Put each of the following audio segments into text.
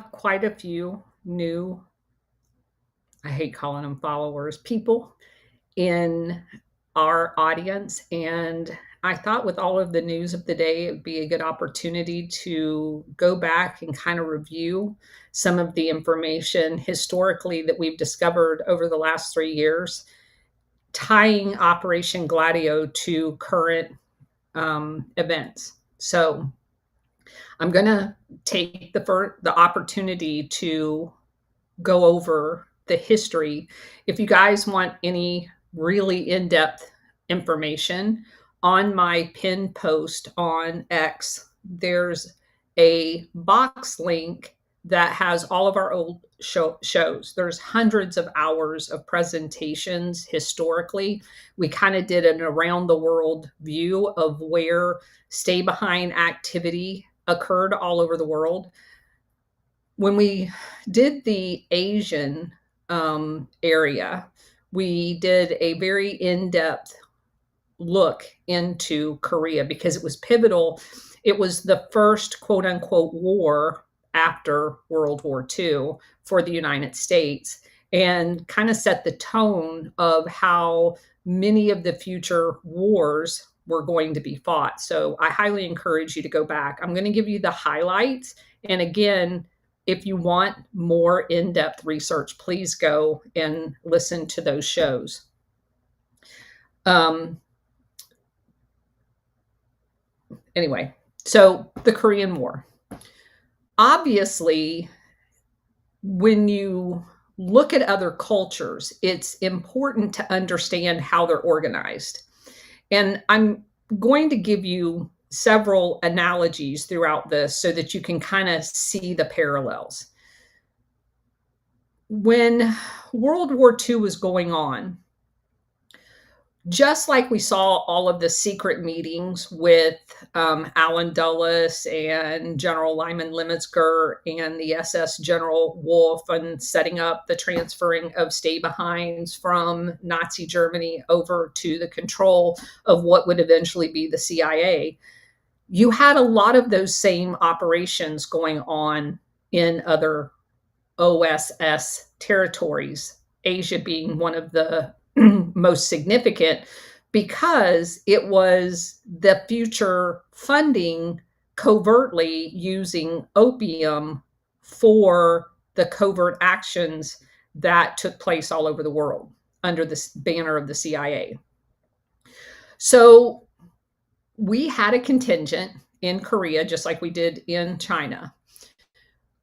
have quite a few new, I hate calling them followers, people in our audience. And I thought with all of the news of the day, it would be a good opportunity to go back and kind of review some of the information historically that we've discovered over the last 3 years, tying Operation Gladio to current events. So I'm going to take the opportunity to go over the history. If you guys want any really in-depth information, on my pinned post on X, there's a box link that has all of our old shows. There's hundreds of hours of presentations historically. We kind of did an around the world view of where stay behind activity occurred all over the world. When we did the Asian area, we did a very in-depth look into Korea because it was pivotal. It was the first quote unquote war after World War II for the United States, and kind of set the tone of how many of the future wars were going to be fought. So I highly encourage you to go back. I'm going to give you the highlights. And again, if you want more in-depth research, please go and listen to those shows. Anyway, so the Korean War. Obviously, when you look at other cultures, it's important to understand how they're organized. And I'm going to give you several analogies throughout this so that you can kind of see the parallels. When World War II was going on, just like we saw all of the secret meetings with Allen Dulles and General Lyman Lemmetzger and the SS General Wolf, and setting up the transferring of stay-behinds from Nazi Germany over to the control of what would eventually be the CIA, you had a lot of those same operations going on in other OSS territories, Asia being one of the most significant, because it was the future funding covertly using opium for the covert actions that took place all over the world under the banner of the CIA. So we had a contingent in Korea, just like we did in China.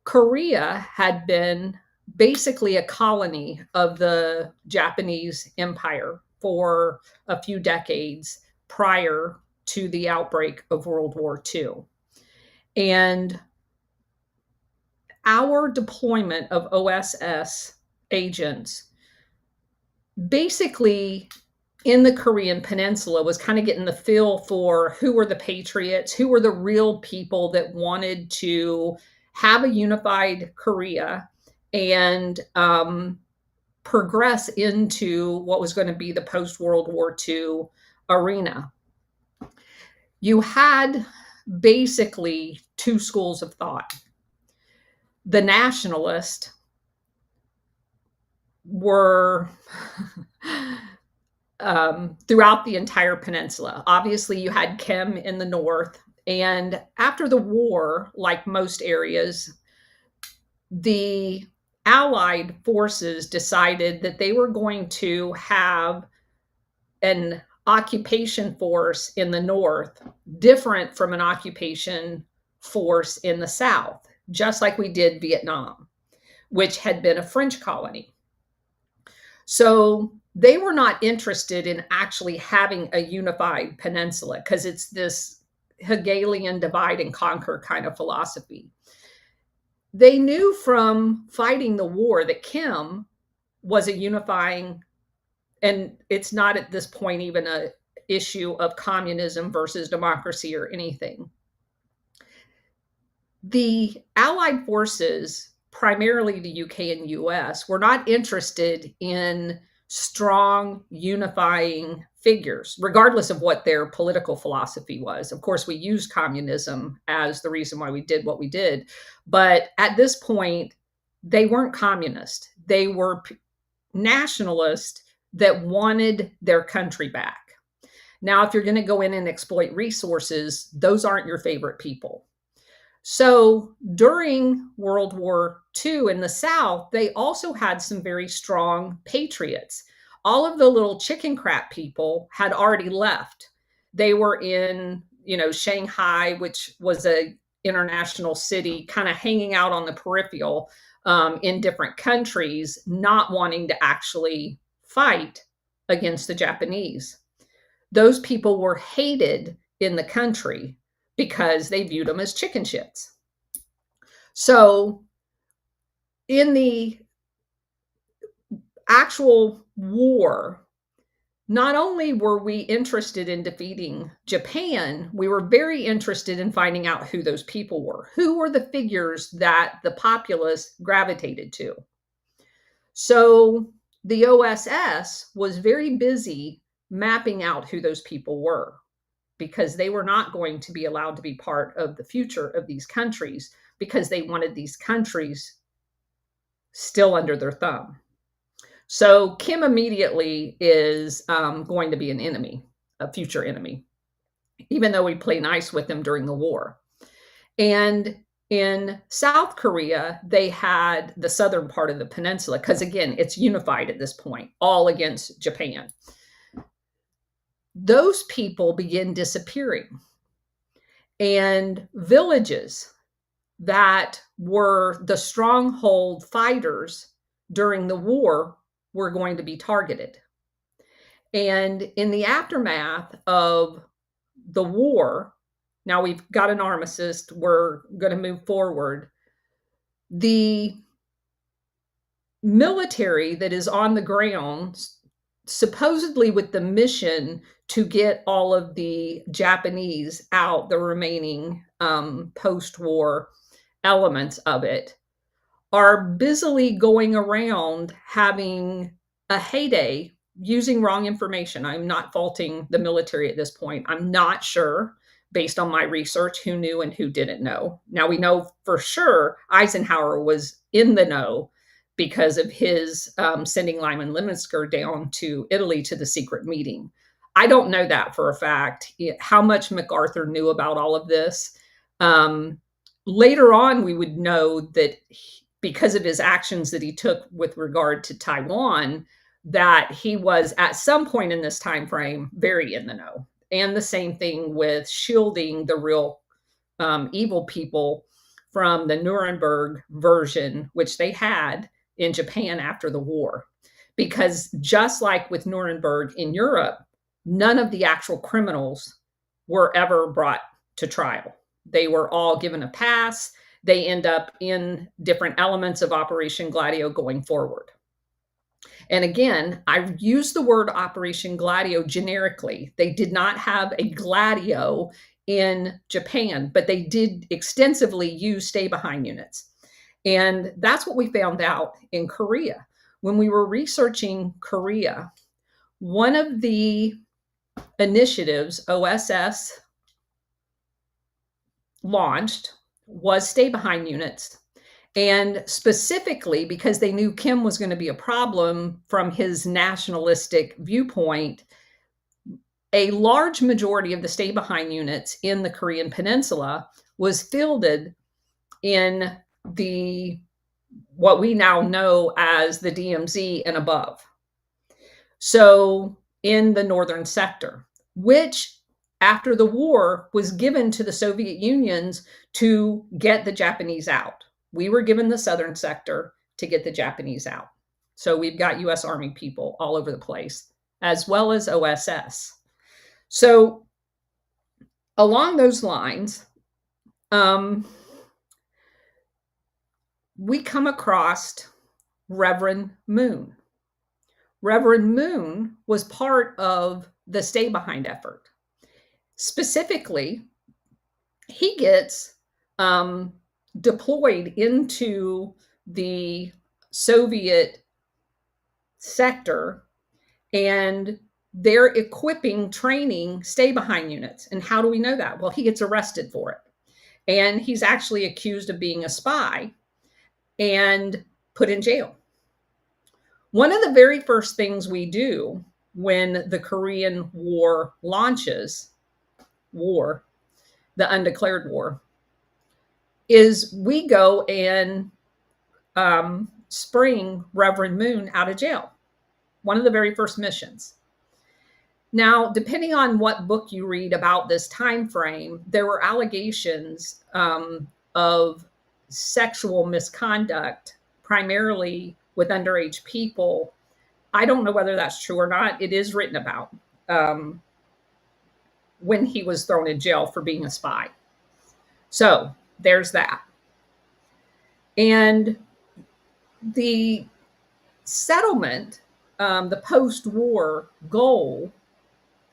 Korea had been basically a colony of the Japanese Empire for a few decades prior to the outbreak of World War II. And our deployment of OSS agents basically in the Korean Peninsula was kind of getting the feel for who were the patriots, who were the real people that wanted to have a unified Korea and progress into what was going to be the post-World War II arena. You had basically two schools of thought. The nationalists were throughout the entire peninsula. Obviously, you had Kim in the north. And after the war, like most areas, the Allied forces decided that they were going to have an occupation force in the north different from an occupation force in the south, just like we did Vietnam, which had been a French colony. So they were not interested in actually having a unified peninsula because it's this Hegelian divide and conquer kind of philosophy. They knew from fighting the war that Kim was a unifying, and it's not at this point even an issue of communism versus democracy or anything. The Allied forces, primarily the UK and US, were not interested in strong, unifying figures, regardless of what their political philosophy was. Of course, we used communism as the reason why we did what we did. But at this point, they weren't communist. They were nationalist that wanted their country back. Now, if you're going to go in and exploit resources, those aren't your favorite people. So during World War II in the South, they also had some very strong patriots. All of the little chicken crap people had already left. They were in, Shanghai, which was a international city, kind of hanging out on the peripheral in different countries, not wanting to actually fight against the Japanese. Those people were hated in the country because they viewed them as chicken shits. So in the actual war, not only were we interested in defeating Japan, we were very interested in finding out who those people were. Who were the figures that the populace gravitated to? So the OSS was very busy mapping out who those people were, because they were not going to be allowed to be part of the future of these countries, because they wanted these countries still under their thumb. So Kim immediately is going to be an enemy, a future enemy, even though we play nice with them during the war. And in South Korea, they had the southern part of the peninsula, because again, it's unified at this point, all against Japan. Those people begin disappearing. And villages that were the stronghold fighters during the war were going to be targeted. And in the aftermath of the war, now we've got an armistice, we're going to move forward. The military that is on the ground, supposedly with the mission to get all of the Japanese out, the remaining post-war elements of it, are busily going around having a heyday using wrong information. I'm not faulting the military at this point. I'm not sure, based on my research, who knew and who didn't know. Now, we know for sure Eisenhower was in the know because of his sending Lyman Lemnitzer down to Italy to the secret meeting. I don't know that for a fact, how much MacArthur knew about all of this. Later on, we would know that because of his actions that he took with regard to Taiwan, that he was at some point in this time frame very in the know. And the same thing with shielding the real evil people from the Nuremberg version, which they had in Japan after the war. Because just like with Nuremberg in Europe, none of the actual criminals were ever brought to trial. They were all given a pass. They end up in different elements of Operation Gladio going forward. And again, I use the word Operation Gladio generically. They did not have a Gladio in Japan, but they did extensively use stay-behind units. And that's what we found out in Korea. When we were researching Korea, one of the initiatives OSS launched was stay-behind units. And specifically because they knew Kim was going to be a problem from his nationalistic viewpoint, a large majority of the stay-behind units in the Korean Peninsula was fielded in what we now know as the DMZ and above. So in the northern sector, which after the war was given to the Soviet Unions to get the Japanese out. We were given the southern sector to get the Japanese out. So we've got US Army people all over the place, as well as OSS. So along those lines, we come across Reverend Moon. Reverend Moon was part of the Stay Behind effort. Specifically, he gets deployed into the Soviet sector, and they're equipping, training stay-behind units. And how do we know that? Well, he gets arrested for it. And he's actually accused of being a spy and put in jail. One of the very first things we do when the Korean War launches, the undeclared war, is we go and spring Reverend Moon out of jail. One of the very first missions. Now, depending on what book you read about this time frame, there were allegations of sexual misconduct, primarily with underage people. I don't know whether that's true or not. It is written about when he was thrown in jail for being a spy. So there's that. And the settlement, the post-war goal,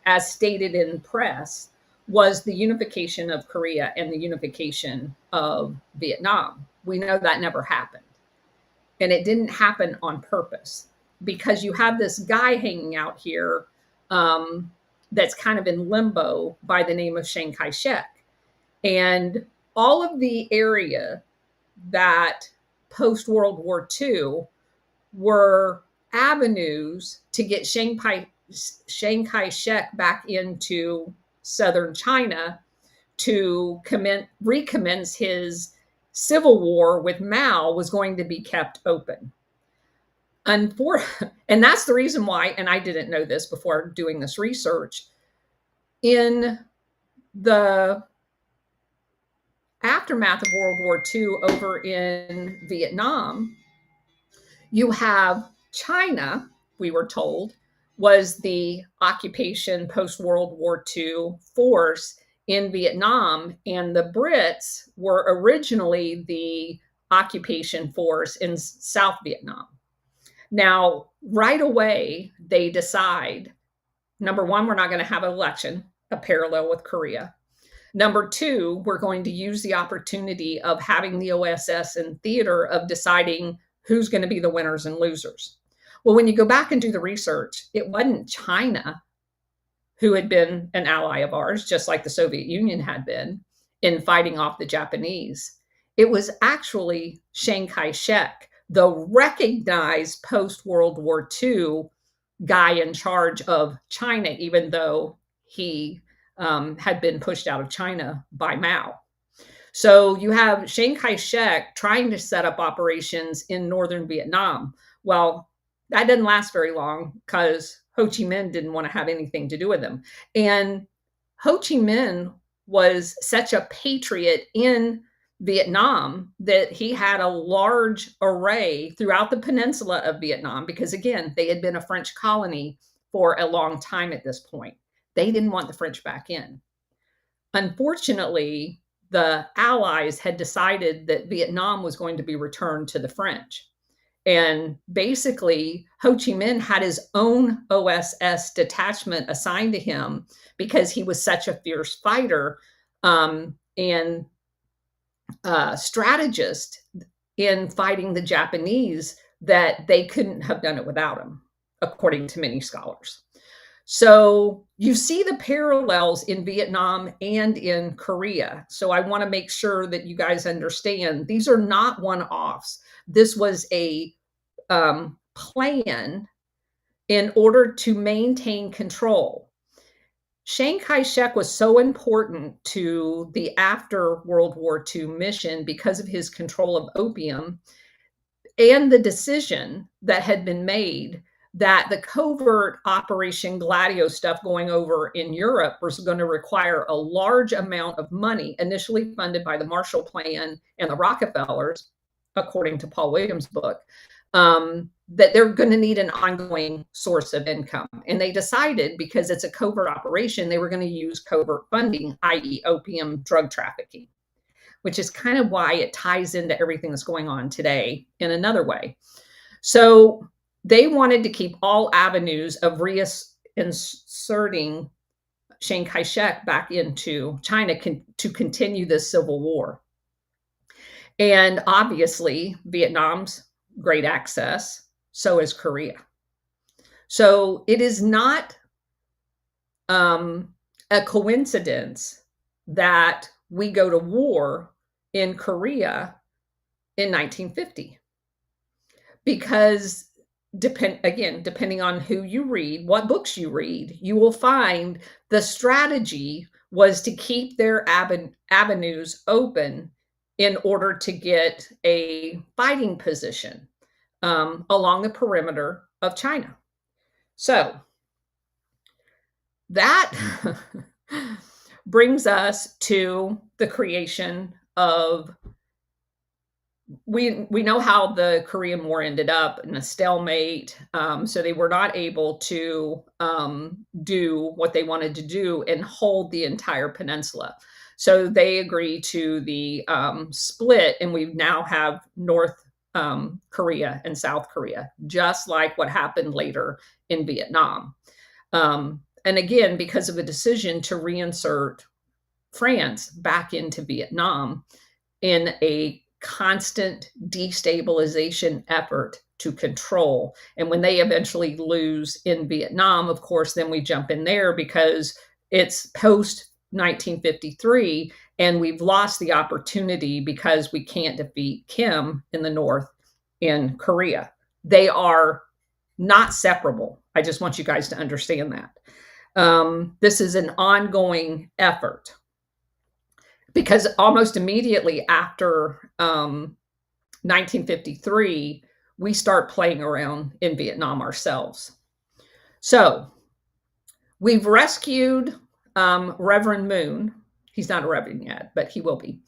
as stated in press, was the unification of Korea and the unification of Vietnam. We know that never happened. And it didn't happen on purpose, because you have this guy hanging out here that's kind of in limbo by the name of Chiang Kai-shek. And all of the area that post-World War II were avenues to get Chiang Kai-shek back into southern China to recommence his civil war with Mao was going to be kept open. And that's the reason why, and I didn't know this before doing this research, in the aftermath of World War II over in Vietnam, you have China, we were told, was the occupation post-World War II force in Vietnam, and the Brits were originally the occupation force in South Vietnam. Now, right away, they decide, number one, we're not going to have an election, a parallel with Korea. Number two, we're going to use the opportunity of having the OSS in theater of deciding who's going to be the winners and losers. Well, when you go back and do the research, it wasn't China who had been an ally of ours, just like the Soviet Union had been in fighting off the Japanese. It was actually Chiang Kai-shek, the recognized post-World War II guy in charge of China, even though he had been pushed out of China by Mao. So you have Chiang Kai-shek trying to set up operations in northern Vietnam. Well, that didn't last very long because Ho Chi Minh didn't want to have anything to do with him. And Ho Chi Minh was such a patriot in Vietnam that he had a large array throughout the peninsula of Vietnam, because again, they had been a French colony for a long time at this point. They didn't want the French back in. Unfortunately, the Allies had decided that Vietnam was going to be returned to the French. And basically, Ho Chi Minh had his own OSS detachment assigned to him because he was such a fierce fighter and strategist in fighting the Japanese that they couldn't have done it without him, according to many scholars. So you see the parallels in Vietnam and in Korea. So I want to make sure that you guys understand these are not one-offs. This was a plan in order to maintain control. Chiang Kai-shek was so important to the after World War II mission because of his control of opium and the decision that had been made that the covert Operation Gladio stuff going over in Europe was going to require a large amount of money, initially funded by the Marshall Plan and the Rockefellers, according to Paul Williams' book, that they're going to need an ongoing source of income. And they decided, because it's a covert operation, they were going to use covert funding, i.e. opium drug trafficking, which is kind of why it ties into everything that's going on today in another way. So they wanted to keep all avenues of reinserting Chiang Kai-shek back into China to continue this civil war. And obviously, Vietnam's great access, so is Korea. So it is not a coincidence that we go to war in Korea in 1950, because depending on who you read, what books you read, you will find the strategy was to keep their avenues open in order to get a fighting position along the perimeter of China. So that brings us to the creation of, we know how the Korean War ended up in a stalemate. So they were not able to do what they wanted to do and hold the entire peninsula. So they agreed to the split, and we now have North Korea and South Korea, just like what happened later in Vietnam. And again, because of a decision to reinsert France back into Vietnam in a constant destabilization effort to control. And when they eventually lose in Vietnam, of course, then we jump in there because it's post 1953 and we've lost the opportunity because we can't defeat Kim in the North in Korea. They are not separable. I just want you guys to understand that. This is an ongoing effort, because almost immediately after 1953, we start playing around in Vietnam ourselves. So we've rescued Reverend Moon. He's not a reverend yet, but he will be,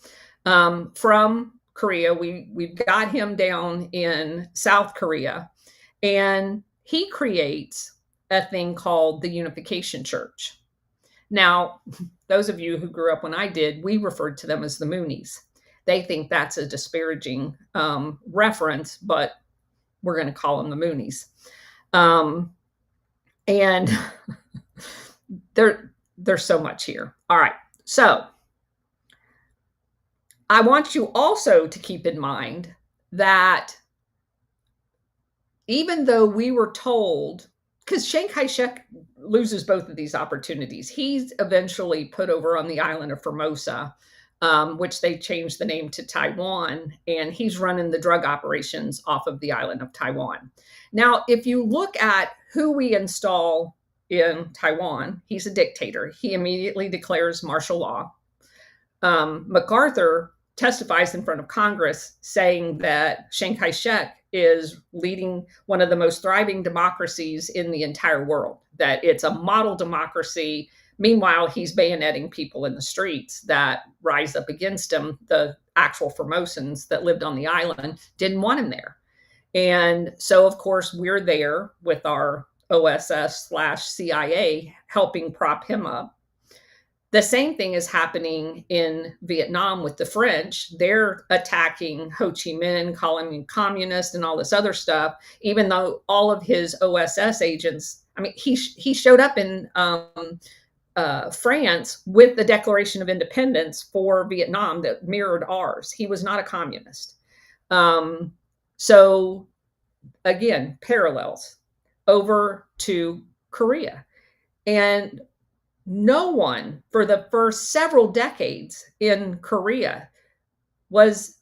from Korea. We've got him down in South Korea, and he creates a thing called the Unification Church. Now, those of you who grew up when I did, we referred to them as the Moonies. They think that's a disparaging reference, but we're going to call them the Moonies. And there's so much here. All right. So I want you also to keep in mind that even though we were told, because Chiang Kai-shek loses both of these opportunities. He's eventually put over on the island of Formosa, which they changed the name to Taiwan, and he's running the drug operations off of the island of Taiwan. Now, if you look at who we install in Taiwan, he's a dictator. He immediately declares martial law. MacArthur testifies in front of Congress saying that Chiang Kai-shek is leading one of the most thriving democracies in the entire world, that it's a model democracy. Meanwhile, he's bayoneting people in the streets that rise up against him. The actual Formosans that lived on the island didn't want him there. And so, of course, we're there with our OSS/CIA helping prop him up. The same thing is happening in Vietnam with the French. They're attacking Ho Chi Minh, calling him communist and all this other stuff, even though all of his OSS agents, I mean, he showed up in France with the Declaration of Independence for Vietnam that mirrored ours. He was not a communist. So again, parallels over to Korea. And no one for the first several decades in Korea was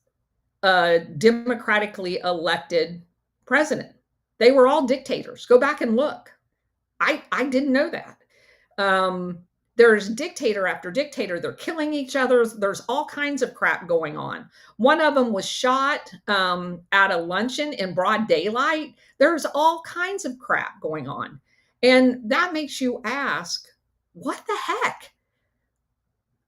a democratically elected president. They were all dictators. Go back and look. I didn't know that. There's dictator after dictator. They're killing each other. There's all kinds of crap going on. One of them was shot at a luncheon in broad daylight. There's all kinds of crap going on. And that makes you ask, what the heck?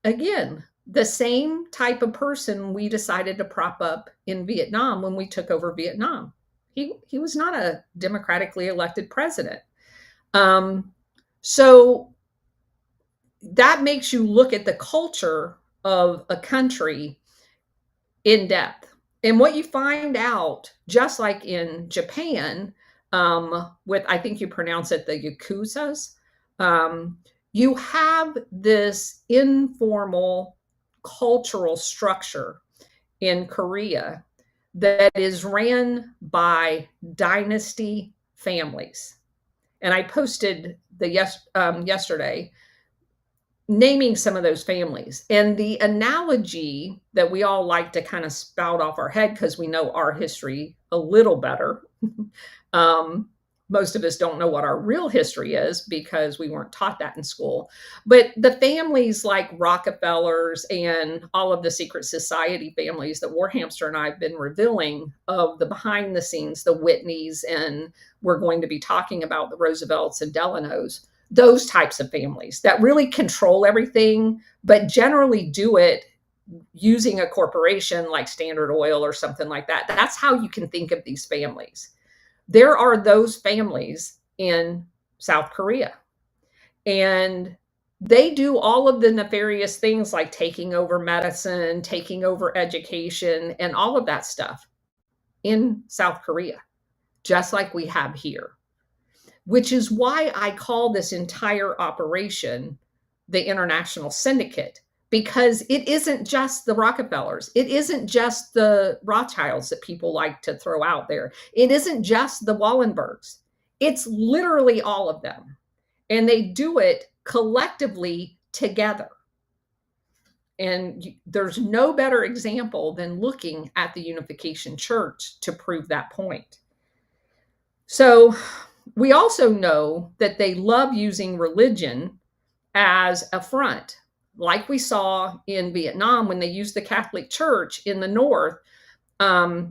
Again, the same type of person we decided to prop up in Vietnam when we took over Vietnam. He was not a democratically elected president. So that makes you look at the culture of a country in depth. And what you find out, just like in Japan, with, I think you pronounce it the Yakuzas, you have this informal cultural structure in Korea that is ran by dynasty families. And I posted yesterday naming some of those families. And the analogy that we all like to kind of spout off our head because we know our history a little better. um, Most of us don't know what our real history is because we weren't taught that in school. But the families like Rockefellers and all of the secret society families that Warhamster and I have been revealing of the behind the scenes, the Whitneys, and we're going to be talking about the Roosevelts and Delanos, those types of families that really control everything, but generally do it using a corporation like Standard Oil or something like that. That's how you can think of these families. There are those families in South Korea, and they do all of the nefarious things like taking over medicine, taking over education, and all of that stuff in South Korea, just like we have here, which is why I call this entire operation the International Syndicate, because it isn't just the Rockefellers. It isn't just the Rothschilds that people like to throw out there. It isn't just the Wallenbergs. It's literally all of them. And they do it collectively together. And there's no better example than looking at the Unification Church to prove that point. So we also know that they love using religion as a front, like we saw in Vietnam when they used the Catholic Church in the North,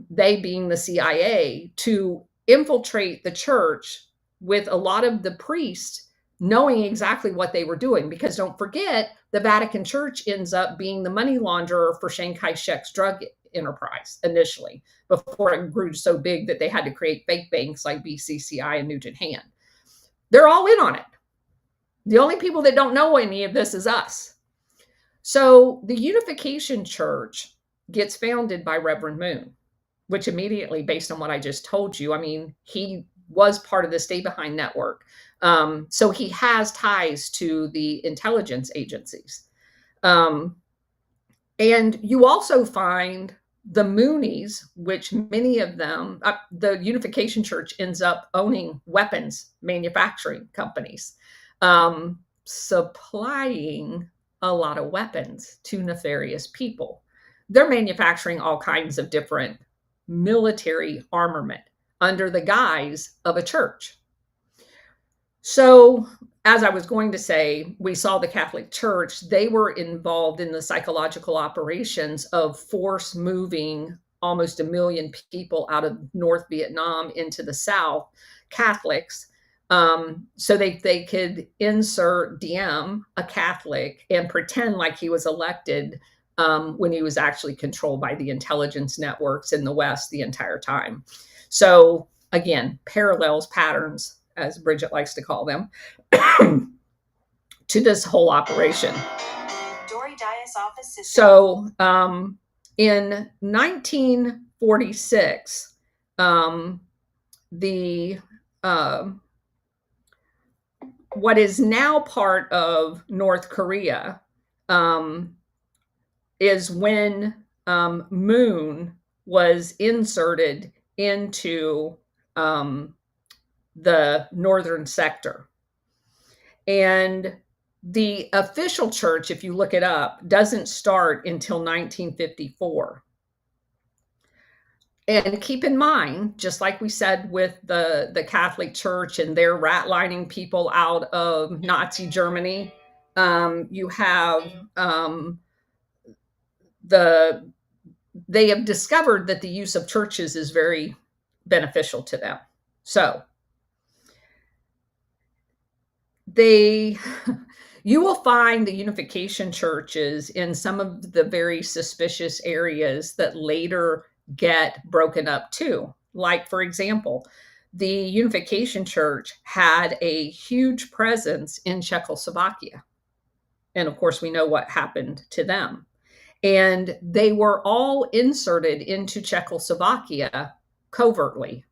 they being the CIA, to infiltrate the church with a lot of the priests knowing exactly what they were doing. Because don't forget, the Vatican Church ends up being the money launderer for Chiang Kai-shek's drug enterprise initially, before it grew so big that they had to create fake banks like BCCI and Nugent Hand. They're all in on it. The only people that don't know any of this is us. So the Unification Church gets founded by Reverend Moon, which immediately, based on what I just told you, I mean, he was part of the Stay Behind network. So he has ties to the intelligence agencies. And you also find the Moonies, which many of them, the Unification Church ends up owning weapons manufacturing companies, supplying a lot of weapons to nefarious people. They're manufacturing all kinds of different military armament under the guise of a church. So, as I was going to say, we saw the Catholic Church, they were involved in the psychological operations of force moving almost 1 million people out of North Vietnam into the South, Catholics, so they could insert Diem, a Catholic, and pretend like he was elected when he was actually controlled by the intelligence networks in the West the entire time. So again, parallels, patterns, as Bridget likes to call them, to this whole operation. So in 1946, the what is now part of North Korea is when Moon was inserted into the northern sector. And the official church, if you look it up, doesn't start until 1954. And keep in mind, just like we said with the Catholic Church and their ratlining people out of Nazi Germany, you have they have discovered that the use of churches is very beneficial to them. So you will find the Unification Churches in some of the very suspicious areas that later get broken up too. Like, for example, the Unification Church had a huge presence in Czechoslovakia. And of course, we know what happened to them. And they were all inserted into Czechoslovakia covertly.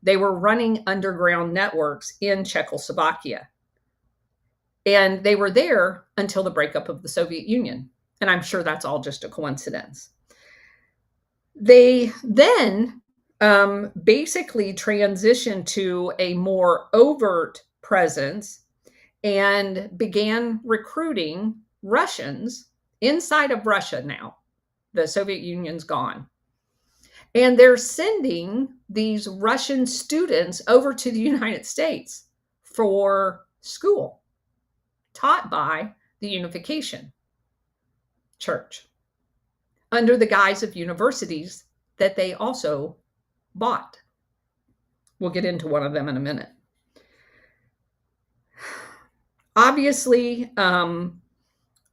They were running underground networks in Czechoslovakia. And they were there until the breakup of the Soviet Union. And I'm sure that's all just a coincidence. They then basically transitioned to a more overt presence and began recruiting Russians inside of Russia now. The Soviet Union's gone. And they're sending these Russian students over to the United States for school, taught by the Unification Church under the guise of universities that they also bought. We'll get into one of them in a minute. Obviously,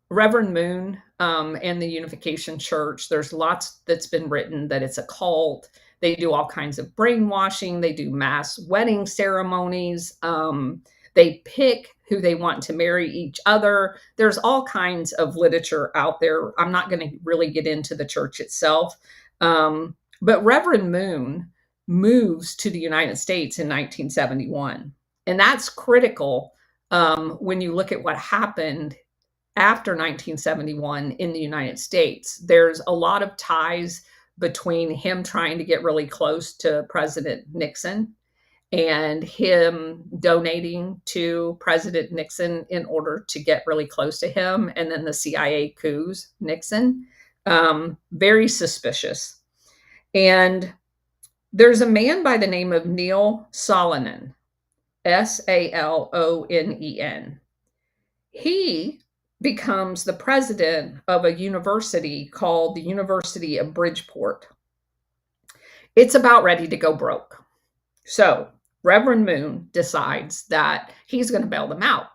Reverend Moon and the Unification Church, there's lots that's been written that it's a cult. They do all kinds of brainwashing. They do mass wedding ceremonies. They pick who they want to marry each other. There's all kinds of literature out there. I'm not going to really get into the church itself. But Reverend Moon moves to the United States in 1971. And that's critical when you look at what happened after 1971 in the United States. There's a lot of ties between him trying to get really close to President Nixon and him donating to President Nixon in order to get really close to him, and then the CIA coups Nixon. Very suspicious. And there's a man by the name of Neil Salonen, Salonen. He becomes the president of a university called the University of Bridgeport. It's about ready to go broke. So Reverend Moon decides that he's going to bail them out.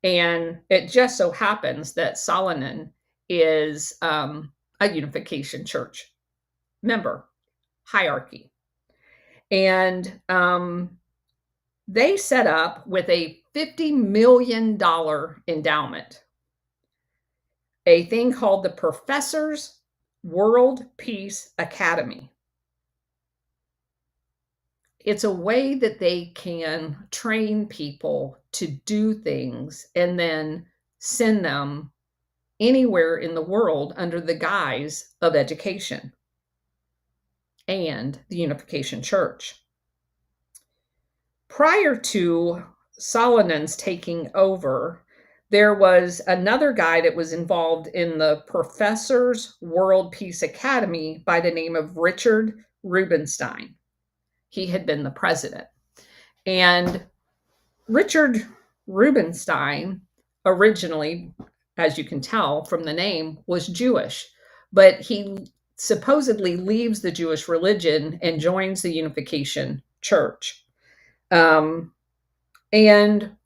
And it just so happens that Salonen is a Unification Church member, hierarchy. And they set up with a $50 million endowment a thing called the Professors World Peace Academy. It's a way that they can train people to do things and then send them anywhere in the world under the guise of education and the Unification Church. Prior to Salonen's taking over, there was another guy that was involved in the Professors World Peace Academy by the name of Richard Rubinstein. He had been the president. And Richard Rubinstein originally, as you can tell from the name, was Jewish, but he supposedly leaves the Jewish religion and joins the Unification Church. And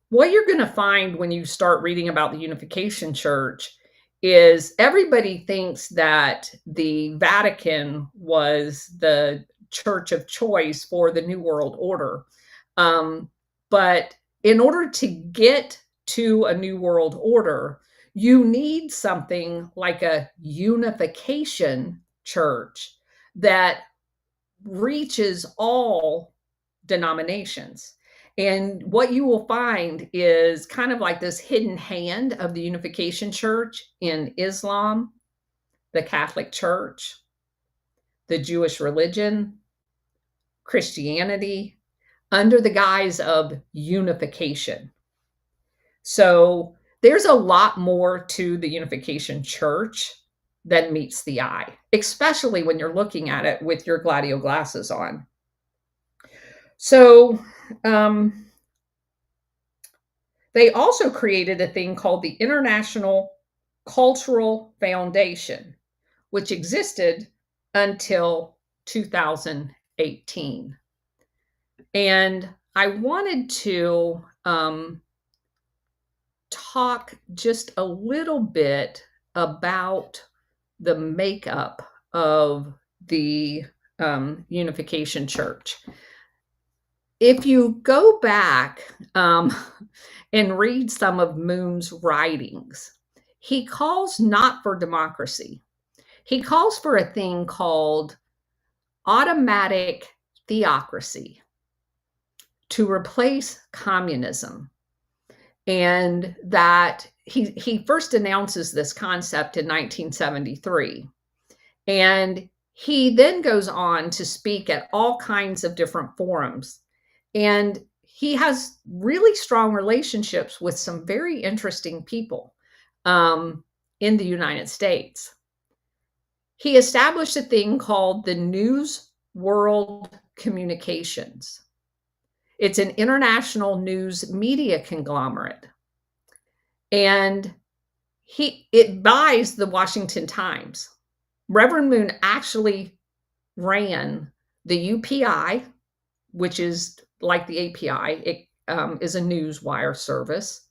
what you're going to find when you start reading about the Unification Church is everybody thinks that the Vatican was the church of choice for the New World Order. But in order to get to a New World Order, you need something like a unification church that reaches all denominations. And what you will find is kind of like this hidden hand of the Unification Church in Islam, the Catholic Church, the Jewish religion, Christianity, under the guise of unification. So there's a lot more to the Unification Church than meets the eye, especially when you're looking at it with your gladio glasses on. So they also created a thing called the International Cultural Foundation, which existed until 2018. And I wanted to talk just a little bit about the makeup of the Unification Church. If you go back and read some of Moon's writings, he calls not for democracy. He calls for a thing called automatic theocracy to replace communism. And that he first announces this concept in 1973. And he then goes on to speak at all kinds of different forums. And he has really strong relationships with some very interesting people. in the United States. He established a thing called the News World Communications. It's an international news media conglomerate. And it buys the Washington Times. Reverend Moon actually ran the UPI, which is like the API. It is a news wire service.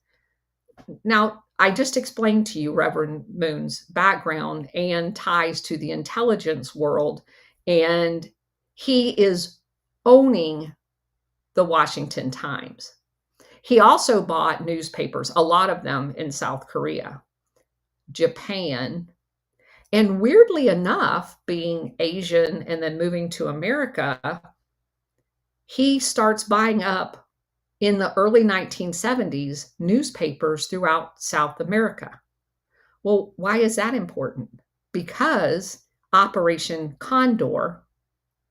Now, I just explained to you Reverend Moon's background and ties to the intelligence world, and he is owning the Washington Times. He also bought newspapers, a lot of them in South Korea, Japan, and weirdly enough, being Asian and then moving to America, he starts buying up in the early 1970s newspapers throughout South America. Well, why is that important? Because Operation Condor,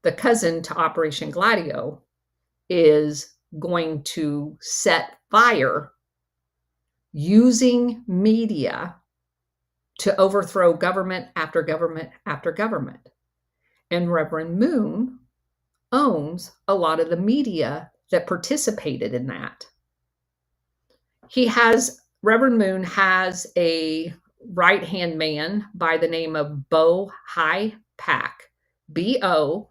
the cousin to Operation Gladio, is going to set fire using media to overthrow government after government after government. And Reverend Moon owns a lot of the media that participated in that. Reverend Moon has a right-hand man by the name of Bo Hi Pak, Bohipak.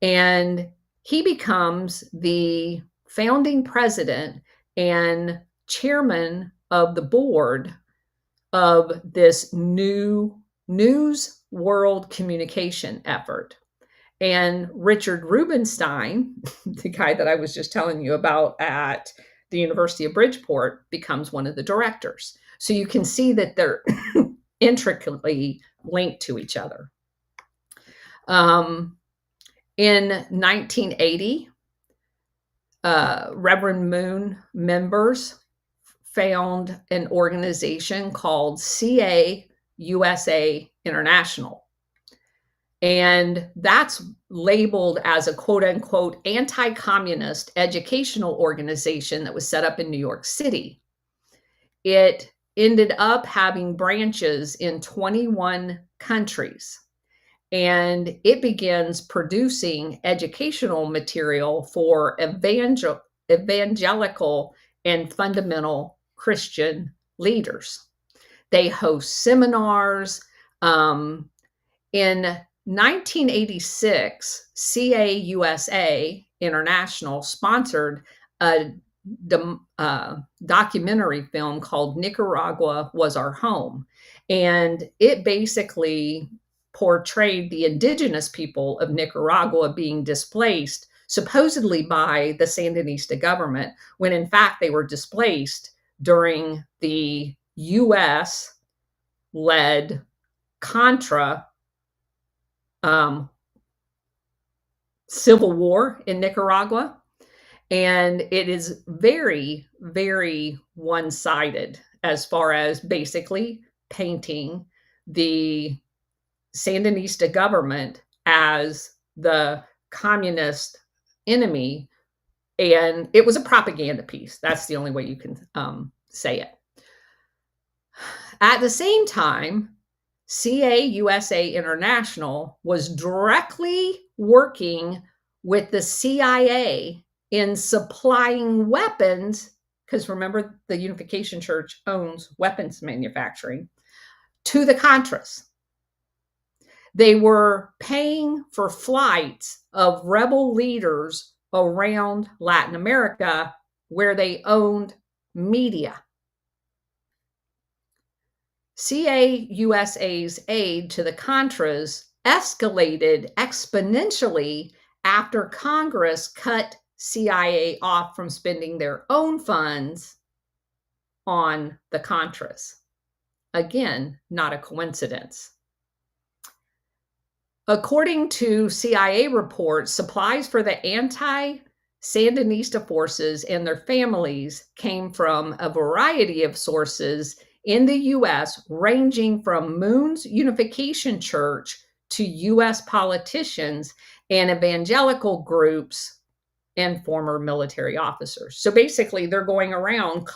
And he becomes the founding president and chairman of the board of this new news world communication effort. And Richard Rubenstein, the guy that I was just telling you about at the University of Bridgeport, becomes one of the directors. So you can see that they're intricately linked to each other. In 1980, Reverend Moon members found an organization called CA USA International. And that's labeled as a quote unquote anti-communist educational organization that was set up in New York City. It ended up having branches in 21 countries. And it begins producing educational material for evangelical and fundamental Christian leaders. They host seminars. In 1986, CAUSA International sponsored a documentary film called Nicaragua Was Our Home. And it basically portrayed the indigenous people of Nicaragua being displaced supposedly by the Sandinista government, when in fact they were displaced during the US-led Contra civil war in Nicaragua. And it is very, very one-sided as far as basically painting the Sandinista government as the communist enemy. And it was a propaganda piece. That's the only way you can say it. At the same time, CAUSA International was directly working with the CIA in supplying weapons, because remember, the Unification Church owns weapons manufacturing, to the Contras. They were paying for flights of rebel leaders around Latin America where they owned media. CAUSA's aid to the Contras escalated exponentially after Congress cut CIA off from spending their own funds on the Contras. Again, not a coincidence. According to CIA reports, supplies for the anti-Sandinista forces and their families came from a variety of sources in the US, ranging from Moon's Unification Church to US politicians and evangelical groups and former military officers. So basically, they're going around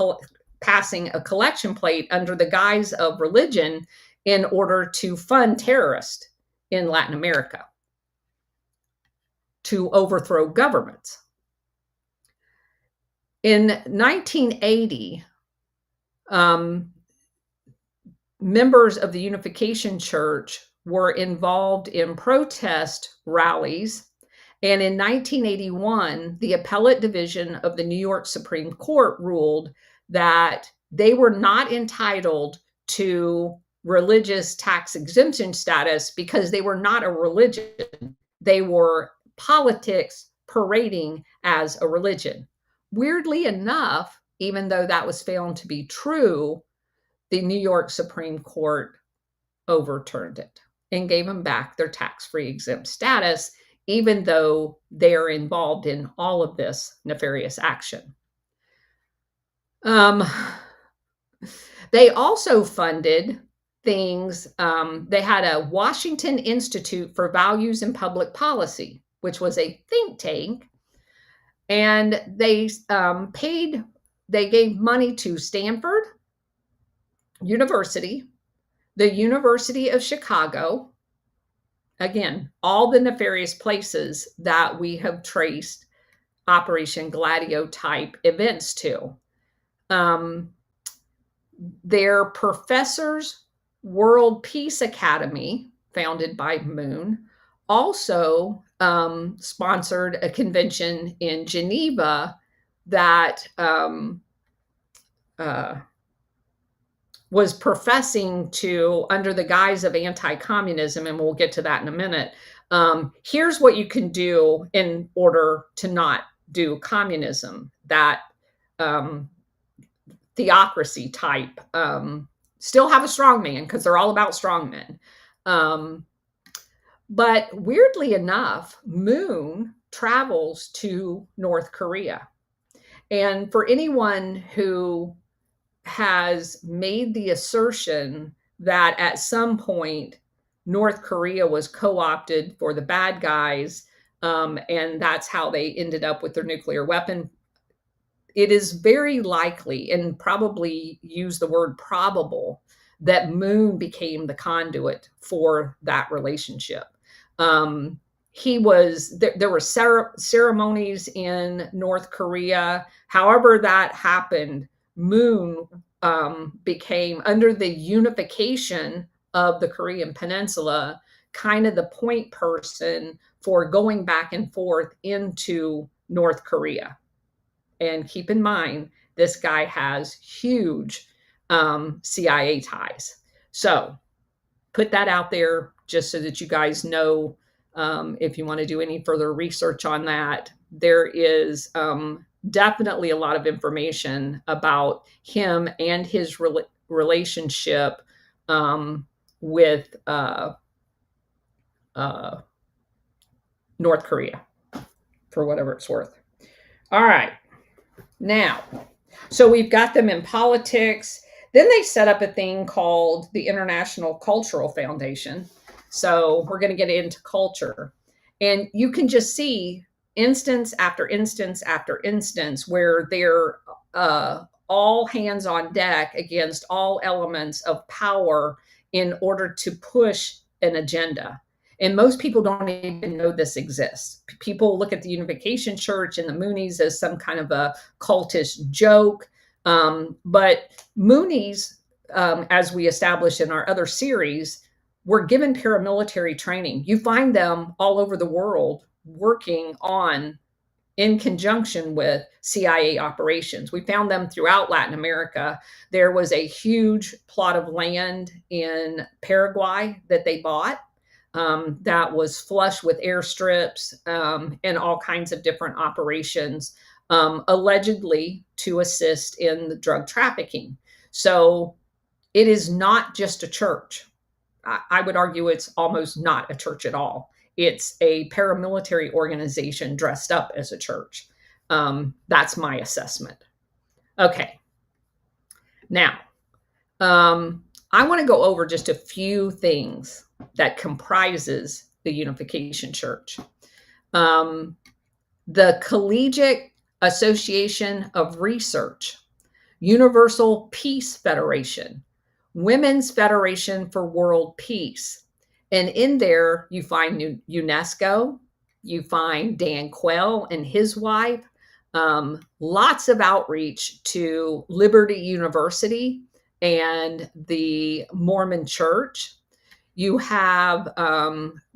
passing a collection plate under the guise of religion in order to fund terrorists in Latin America to overthrow governments. In 1980, members of the Unification Church were involved in protest rallies. And in 1981, the appellate division of the New York Supreme Court ruled that they were not entitled to religious tax exemption status because they were not a religion. They were politics parading as a religion. Weirdly enough, even though that was found to be true, the New York Supreme Court overturned it and gave them back their tax-free exempt status, even though they are involved in all of this nefarious action. They also funded things. They had a Washington Institute for Values and Public Policy, which was a think tank, and they gave money to Stanford University, the University of Chicago, again, all the nefarious places that we have traced Operation Gladio type events to. Their Professors World Peace Academy, founded by Moon, also sponsored a convention in Geneva that was professing to, under the guise of anti-communism, and we'll get to that in a minute, here's what you can do in order to not do communism, that theocracy type, still have a strongman because they're all about strongmen. But weirdly enough, Moon travels to North Korea. And for anyone who has made the assertion that at some point North Korea was co-opted for the bad guys, and that's how they ended up with their nuclear weapon, it is very likely, and probably use the word probable, that Moon became the conduit for that relationship. There were ceremonies in North Korea. However that happened, Moon became, under the unification of the Korean Peninsula, kind of the point person for going back and forth into North Korea. And keep in mind, this guy has huge CIA ties. So put that out there just so that you guys know, if you want to do any further research on that. There is definitely a lot of information about him and his relationship with North Korea, for whatever it's worth. All right. Now, so we've got them in politics. Then they set up a thing called the International Cultural Foundation. So we're going to get into culture. And you can just see instance after instance after instance where they're all hands on deck against all elements of power in order to push an agenda. And most people don't even know this exists. People look at the Unification Church and the Moonies as some kind of a cultish joke. But Moonies, as we established in our other series, were given paramilitary training. You find them all over the world working on, in conjunction with CIA operations. We found them throughout Latin America. There was a huge plot of land in Paraguay that they bought. That was flush with airstrips and all kinds of different operations, allegedly to assist in the drug trafficking. So it is not just a church. I would argue it's almost not a church at all. It's a paramilitary organization dressed up as a church. That's my assessment. Okay. Now, I want to go over just a few things that comprises the Unification Church. The Collegiate Association of Research, Universal Peace Federation, Women's Federation for World Peace. And in there, you find UNESCO, you find Dan Quayle and his wife, lots of outreach to Liberty University and the Mormon Church. You have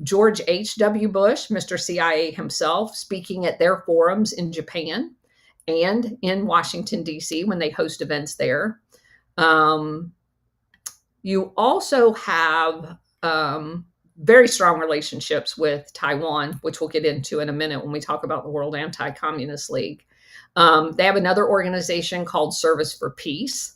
George H.W. Bush, Mr. CIA himself, speaking at their forums in Japan and in Washington, D.C. when they host events there. You also have very strong relationships with Taiwan, which we'll get into in a minute when we talk about the World Anti-Communist League. They have another organization called Service for Peace.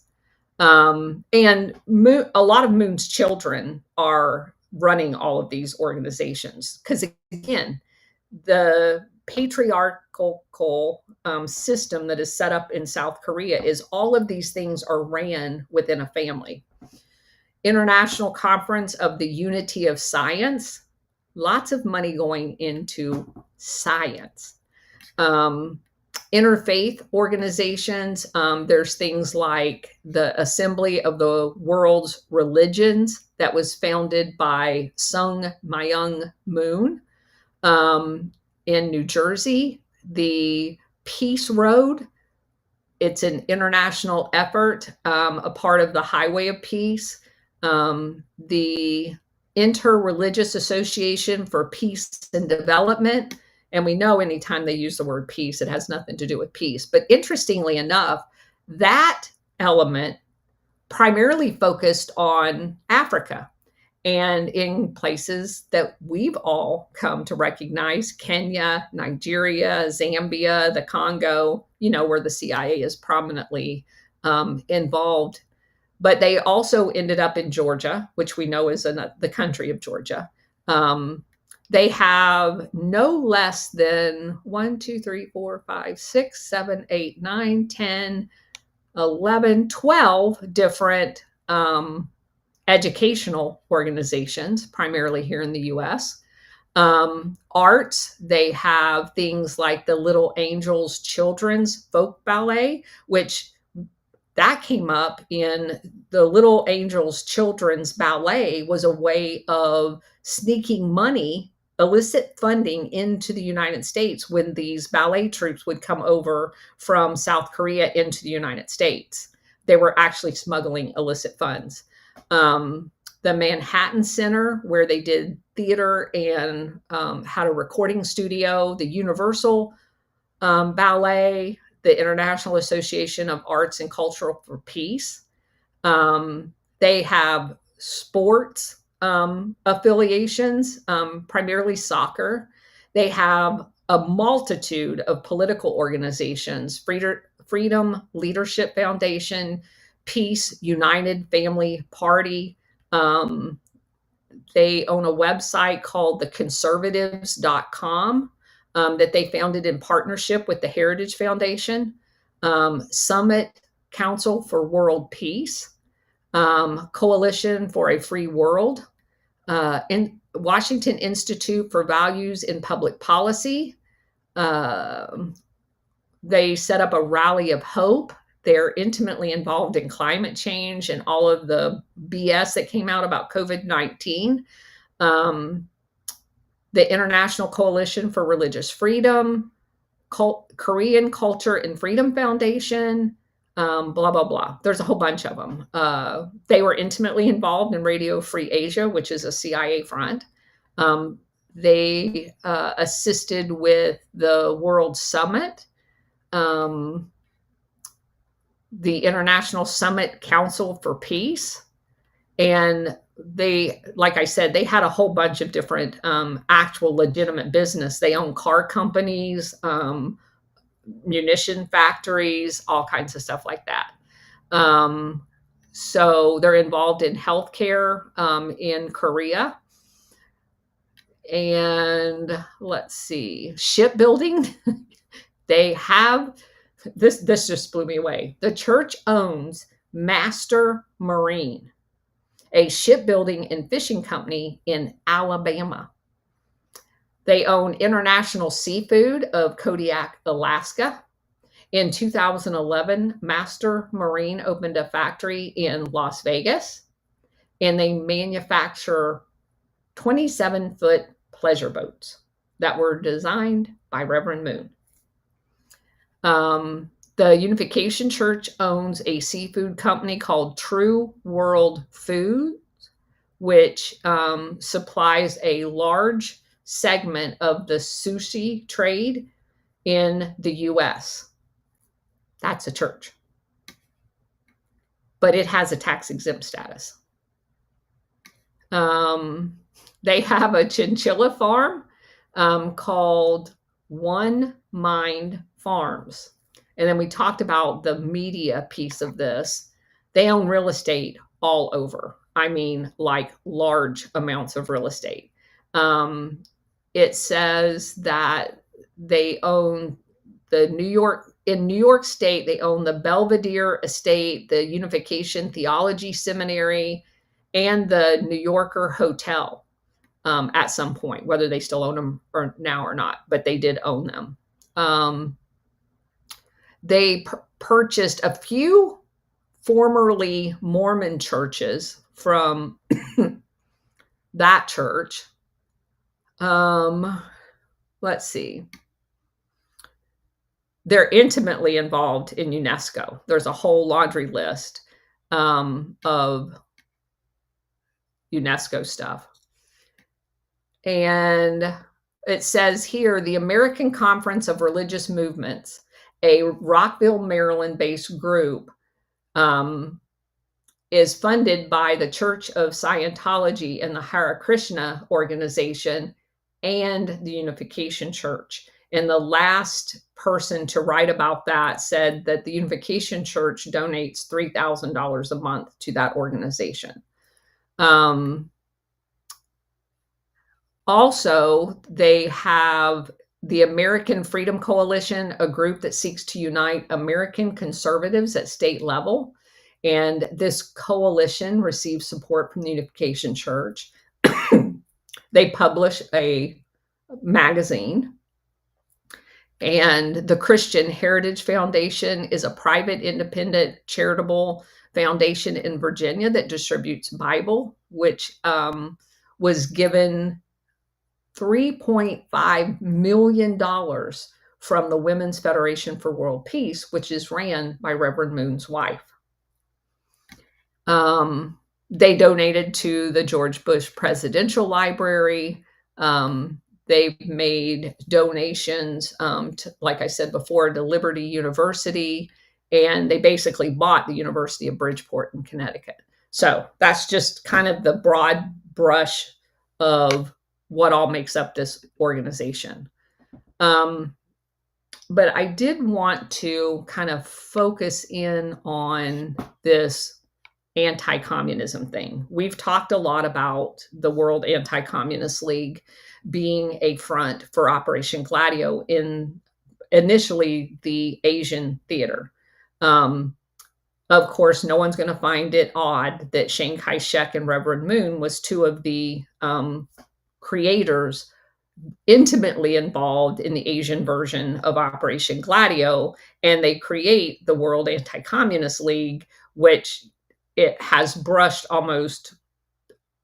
And a lot of Moon's children are running all of these organizations because, again, the patriarchal system that is set up in South Korea is all of these things are ran within a family. International Conference of the Unity of Science, lots of money going into science. Interfaith organizations, there's things like the Assembly of the World's Religions that was founded by Sung Myung Moon in New Jersey. The Peace Road, it's an international effort, a part of the Highway of Peace. The Interreligious Association for Peace and Development. And we know anytime they use the word peace, it has nothing to do with peace. But interestingly enough, that element primarily focused on Africa and in places that we've all come to recognize: Kenya, Nigeria, Zambia, the Congo, where the CIA is prominently involved. But they also ended up in Georgia, which we know is the country of Georgia. They have no less than 1, 2, 3, 4, 5, 6, 7, 8, 9, 10, 11, 12 different educational organizations, primarily here in the U.S. Arts, they have things like the Little Angels Children's Folk Ballet, which that came up in the Little Angels Children's Ballet was a way of sneaking money, illicit funding into the United States when these ballet troupes would come over from South Korea into the United States. They were actually smuggling illicit funds. The Manhattan Center, where they did theater and had a recording studio, the Universal Ballet, the International Association of Arts and Culture for Peace. They have sports affiliations, primarily soccer. They have a multitude of political organizations: Freedom Leadership Foundation, Peace United Family Party. They own a website called theconservatives.com that they founded in partnership with the Heritage Foundation. Summit Council for World Peace, Coalition for a Free World, and Washington Institute for Values in Public Policy. They set up a Rally of Hope. They're intimately involved in climate change and all of the BS that came out about COVID-19. The International Coalition for Religious Freedom, Korean Culture and Freedom Foundation, blah, blah, blah. There's a whole bunch of them. They were intimately involved in Radio Free Asia, which is a CIA front. They assisted with the World Summit, the International Summit Council for Peace. And they, like I said, they had a whole bunch of different actual legitimate business. They own car companies, munition factories, all kinds of stuff like that. So they're involved in healthcare in Korea. And let's see, shipbuilding. They have, this just blew me away. The church owns Master Marine, a shipbuilding and fishing company in Alabama. They own International Seafood of Kodiak, Alaska. In 2011, Master Marine opened a factory in Las Vegas, and they manufacture 27-foot pleasure boats that were designed by Reverend Moon. The Unification Church owns a seafood company called True World Foods, which supplies a large segment of the sushi trade in the US. That's a church. But it has a tax-exempt status. They have a chinchilla farm called One Mind Farms. And then we talked about the media piece of this. They own real estate all over. I mean, like large amounts of real estate. It says that they own in New York State, they own the Belvedere Estate, the Unification Theology Seminary, and the New Yorker Hotel at some point, whether they still own them now or not, but they did own them. They purchased a few formerly Mormon churches from that church. Let's see. They're intimately involved in UNESCO. There's a whole laundry list of UNESCO stuff. And it says here, the American Conference of Religious Movements, a Rockville, Maryland-based group, is funded by the Church of Scientology and the Hare Krishna organization and the Unification Church. And the last person to write about that said that the Unification Church donates $3,000 a month to that organization. Also, they have the American Freedom Coalition, a group that seeks to unite American conservatives at state level. And this coalition receives support from the Unification Church. They publish a magazine. And the Christian Heritage Foundation is a private, independent, charitable foundation in Virginia that distributes Bible, which was given $3.5 million from the Women's Federation for World Peace, which is ran by Reverend Moon's wife. They donated to the George Bush Presidential Library. They've made donations, to, like I said before, to Liberty University, and they basically bought the University of Bridgeport in Connecticut. So that's just kind of the broad brush of what all makes up this organization. But I did want to kind of focus in on this anti-communism thing. We've talked a lot about the World Anti-Communist League being a front for Operation Gladio in initially the Asian theater. Of course, no one's going to find it odd that Chiang Kai-shek and Reverend Moon was two of the creators intimately involved in the Asian version of Operation Gladio, and they create the World Anti-Communist League, which it has brushed almost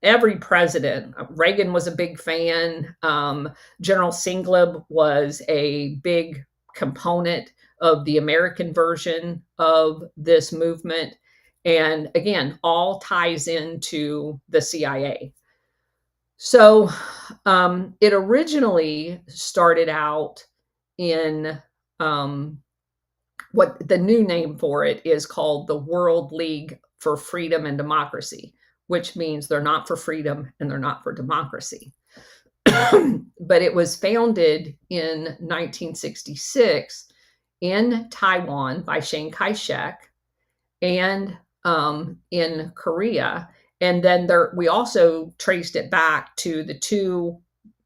every president. Reagan was a big fan. General Singleb was a big component of the American version of this movement. And again, all ties into the CIA. So it originally started out in what the new name for it is called the World League for Freedom and Democracy, which means they're not for freedom and they're not for democracy. But it was founded in 1966 in Taiwan by Chiang Kai-shek and in Korea. And then we also traced it back to the two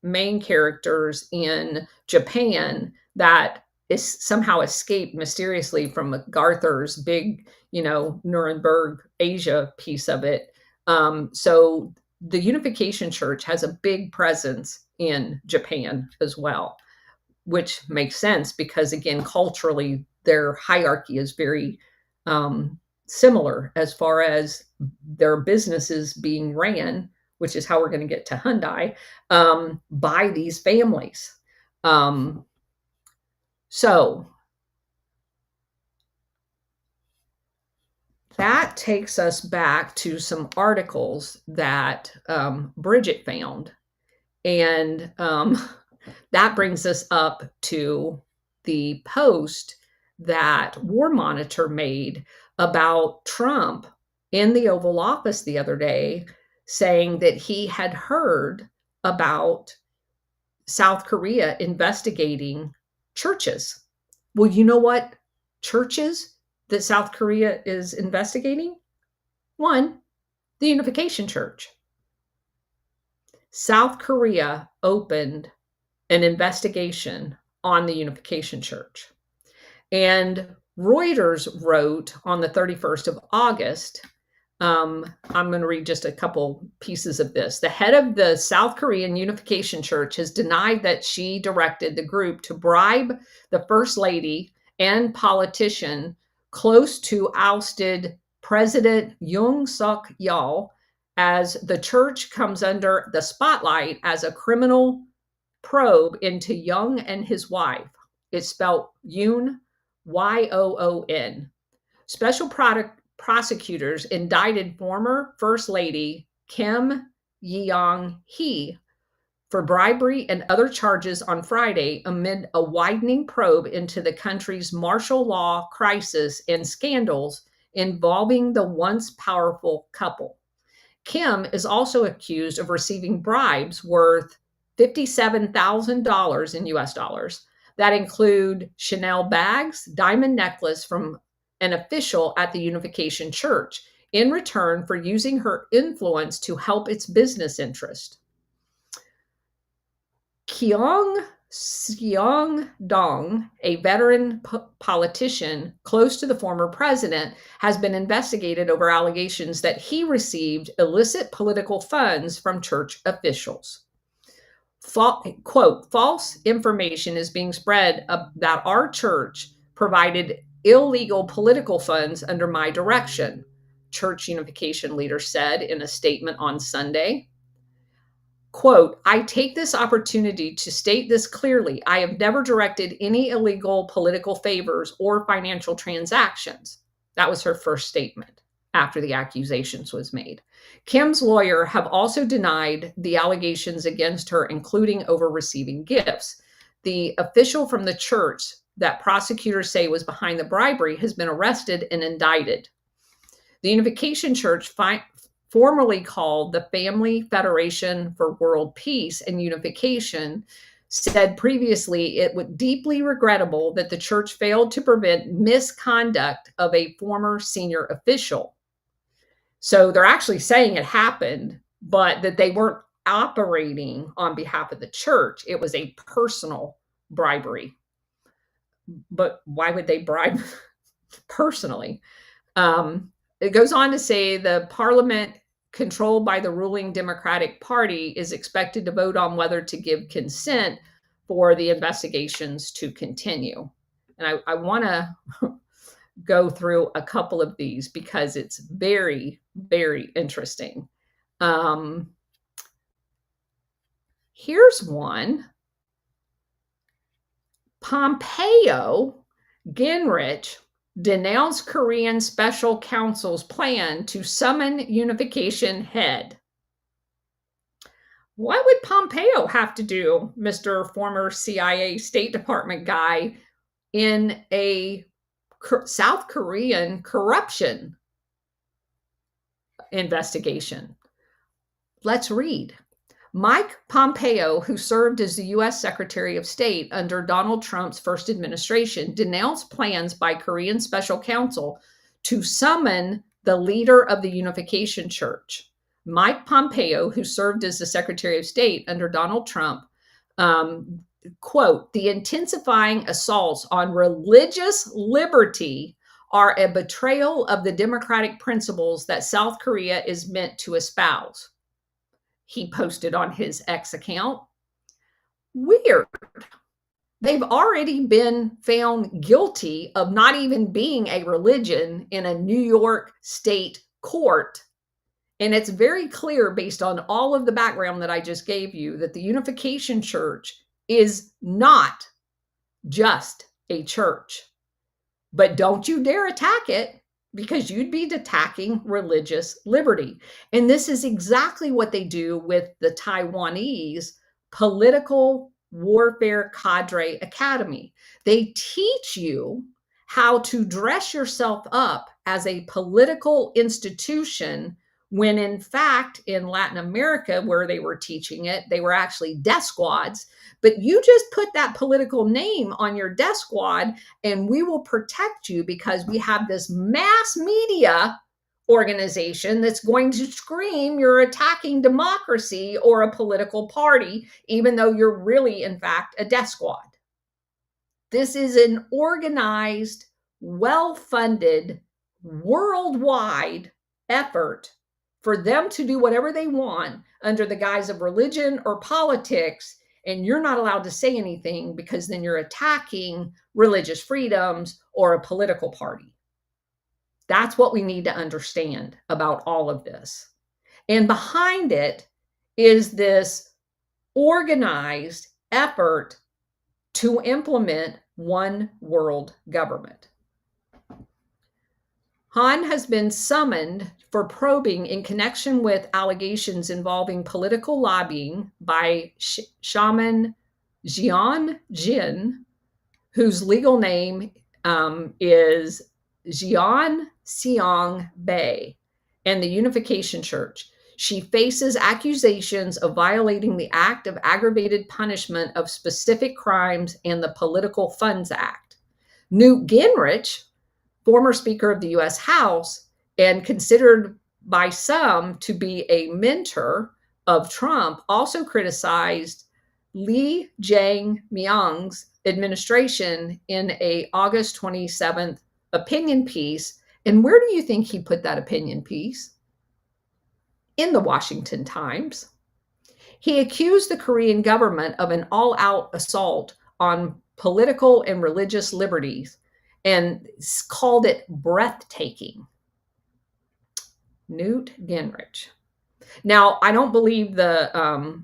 main characters in Japan that is somehow escaped mysteriously from MacArthur's big, Nuremberg, Asia piece of it. So the Unification Church has a big presence in Japan as well, which makes sense because, again, culturally, their hierarchy is very similar as far as their businesses being ran, which is how we're going to get to Hyundai, by these families. So that takes us back to some articles that Bridget found. And that brings us up to the post that War Monitor made about Trump in the Oval Office the other day, saying that he had heard about South Korea investigating churches. Well, you know what churches that South Korea is investigating? One, the Unification Church. South Korea opened an investigation on the Unification Church. And Reuters wrote on the 31st of August, I'm going to read just a couple pieces of this. The head of the South Korean Unification Church has denied that she directed the group to bribe the First Lady and politician close to ousted President Yoon Suk Yeol, as the church comes under the spotlight as a criminal probe into Young and his wife. It's spelled Yoon, Yoon. Special prosecutors indicted former First Lady Kim Yeong-hee for bribery and other charges on Friday amid a widening probe into the country's martial law crisis and scandals involving the once powerful couple. Kim is also accused of receiving bribes worth $57,000 in US dollars that include Chanel bags, diamond necklace from an official at the Unification Church in return for using her influence to help its business interest. Kyung Seong-dong, a veteran politician close to the former president, has been investigated over allegations that he received illicit political funds from church officials. Quote, false information is being spread that our church provided illegal political funds under my direction, Church Unification leader said in a statement on Sunday. Quote, I take this opportunity to state this clearly. I have never directed any illegal political favors or financial transactions. That was her first statement after the accusations was made. Kim's lawyer have also denied the allegations against her, including over receiving gifts. The official from the church that prosecutors say was behind the bribery has been arrested and indicted. The Unification Church, formerly called the Family Federation for World Peace and Unification, said previously it was deeply regrettable that the church failed to prevent misconduct of a former senior official. So they're actually saying it happened, but that they weren't operating on behalf of the church. It was a personal bribery. But why would they bribe personally? It goes on to say the parliament controlled by the ruling Democratic Party is expected to vote on whether to give consent for the investigations to continue. And I want to go through a couple of these because it's very, very interesting. Here's one. Pompeo Gingrich denounced Korean special counsel's plan to summon unification head. What would Pompeo have to do, Mr. former CIA State Department guy, in a South Korean corruption investigation? Let's read. Mike Pompeo, who served as the U.S. Secretary of State under Donald Trump's first administration, denounced plans by Korean special counsel to summon the leader of the Unification Church. Mike Pompeo, who served as the Secretary of State under Donald Trump, quote, the intensifying assaults on religious liberty are a betrayal of the democratic principles that South Korea is meant to espouse. He posted on his X account. Weird. They've already been found guilty of not even being a religion in a New York state court. And it's very clear based on all of the background that I just gave you that the Unification Church is not just a church. But don't you dare attack it, because you'd be attacking religious liberty. And this is exactly what they do with the Taiwanese Political Warfare Cadre Academy. They teach you how to dress yourself up as a political institution, when in fact in Latin America, where they were teaching it, they were actually death squads. But you just put that political name on your death squad and we will protect you, because we have this mass media organization that's going to scream you're attacking democracy or a political party, even though you're really, in fact, a death squad. This is an organized, well-funded, worldwide effort for them to do whatever they want under the guise of religion or politics, and you're not allowed to say anything, because then you're attacking religious freedoms or a political party. That's what we need to understand about all of this. And behind it is this organized effort to implement one world government. Han has been summoned for probing in connection with allegations involving political lobbying by Shaman Jian Jin, whose legal name is Jian Xiong Bei, and the Unification Church. She faces accusations of violating the Act of Aggravated Punishment of Specific Crimes and the Political Funds Act. Newt Gingrich, former Speaker of the U.S. House and considered by some to be a mentor of Trump, also criticized Li Jianming's administration in a August 27th opinion piece. And where do you think he put that opinion piece? In the Washington Times. He accused the Korean government of an all-out assault on political and religious liberties and called it breathtaking. Newt Gingrich. Now, I don't believe the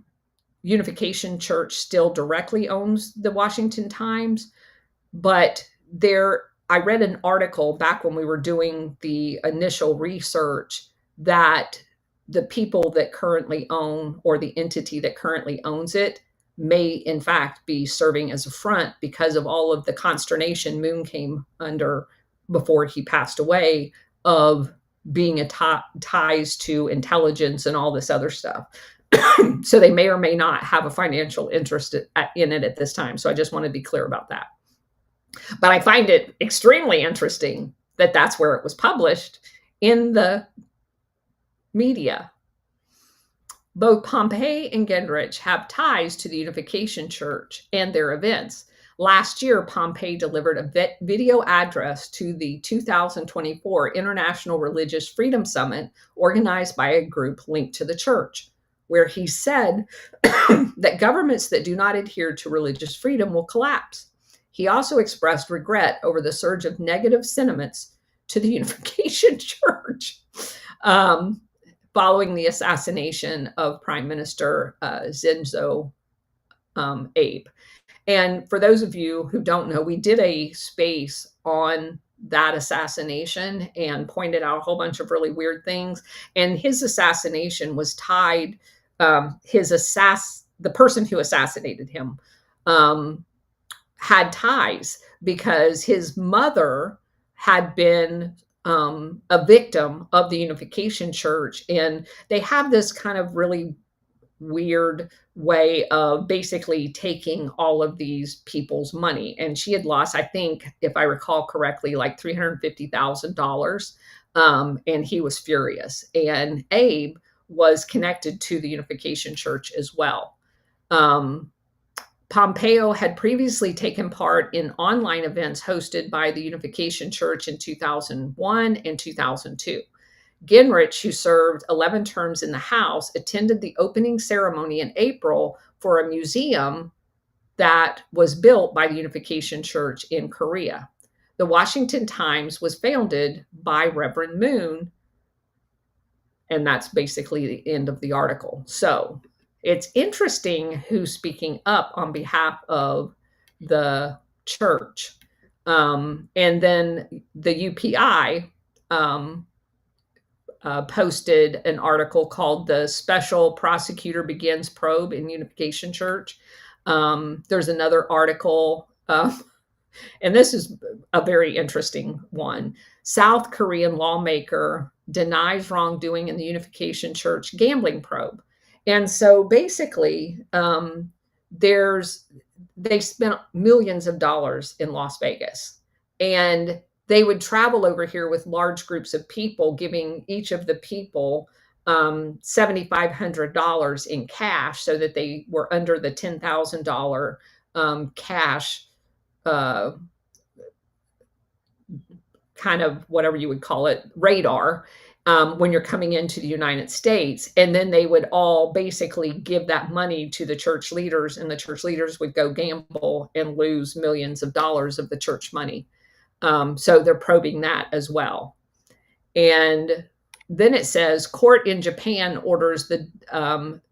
Unification Church still directly owns the Washington Times, but I read an article back when we were doing the initial research that the people that currently own, or the entity that currently owns it, may in fact be serving as a front because of all of the consternation Moon came under before he passed away, of being ties to intelligence and all this other stuff. So they may or may not have a financial interest in it at this time. So I just want to be clear about that. But I find it extremely interesting that that's where it was published in the media. Both Pompeo and Gingrich have ties to the Unification Church and their events. Last year, Pompeo delivered a video address to the 2024 International Religious Freedom Summit, organized by a group linked to the church, where he said that governments that do not adhere to religious freedom will collapse. He also expressed regret over the surge of negative sentiments to the Unification Church following the assassination of Prime Minister Shinzo Abe. And for those of you who don't know, we did a space on that assassination and pointed out a whole bunch of really weird things. And his assassination was tied, the person who assassinated him had ties because his mother had been a victim of the Unification Church. And they have this kind of really weird way of basically taking all of these people's money. And she had lost, I think, if I recall correctly, like $350,000. And he was furious. And Abe was connected to the Unification Church as well. Pompeo had previously taken part in online events hosted by the Unification Church in 2001 and 2002. Gingrich, who served 11 terms in the House, attended the opening ceremony in April for a museum that was built by the Unification Church in Korea. The Washington Times was founded by Reverend Moon, and that's basically the end of the article. So it's interesting who's speaking up on behalf of the church. And then the UPI posted an article called "The Special Prosecutor Begins Probe in Unification Church." There's another article, and this is a very interesting one. South Korean lawmaker denies wrongdoing in the Unification Church gambling probe. And so basically, they spent millions of dollars in Las Vegas, and they would travel over here with large groups of people, giving each of the people $7,500 in cash so that they were under the $10,000 cash kind of whatever you would call it, radar when you're coming into the United States. And then they would all basically give that money to the church leaders, and the church leaders would go gamble and lose millions of dollars of the church money. So they're probing that as well. And then it says, court in Japan orders the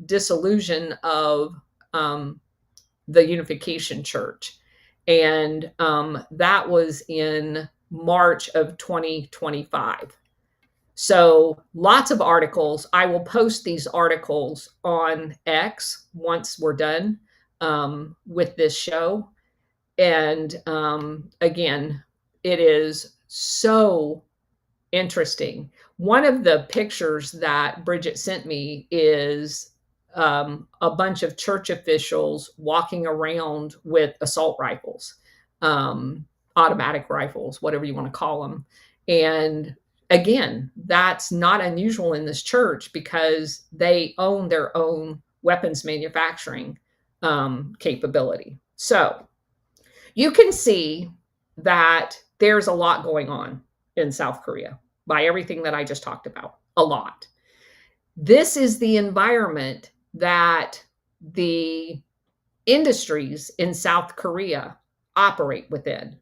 dissolution of the Unification Church. And that was in March of 2025. So lots of articles. I will post these articles on X once we're done with this show. And again, it is so interesting. One of the pictures that Bridget sent me is a bunch of church officials walking around with assault rifles, automatic rifles, whatever you want to call them. And again, that's not unusual in this church because they own their own weapons manufacturing capability. So you can see that there's a lot going on in South Korea by everything that I just talked about, a lot. This is the environment that the industries in South Korea operate within.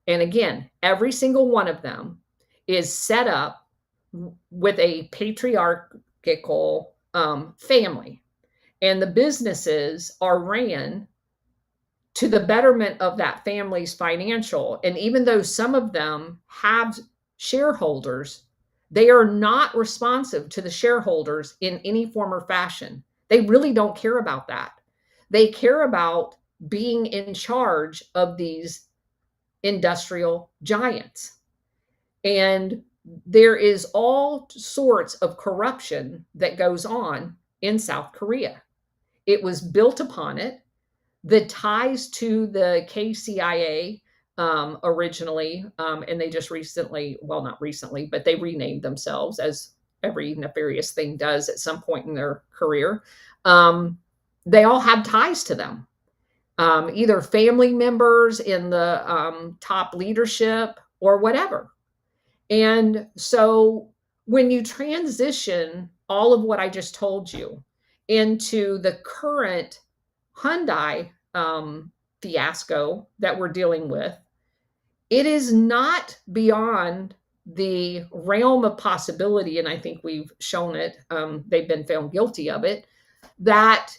And again, every single one of them is set up with a patriarchal family. And the businesses are ran to the betterment of that family's financial. And even though some of them have shareholders, they are not responsive to the shareholders in any form or fashion. They really don't care about that. They care about being in charge of these industrial giants. And there is all sorts of corruption that goes on in South Korea. It was built upon it. The ties to the KCIA originally, and they just recently, well, not recently, but they renamed themselves, as every nefarious thing does at some point in their career. They all have ties to them, either family members in the top leadership or whatever. And so when you transition all of what I just told you into the current Hyundai fiasco that we're dealing with, it is not beyond the realm of possibility, and I think we've shown it, they've been found guilty of it, that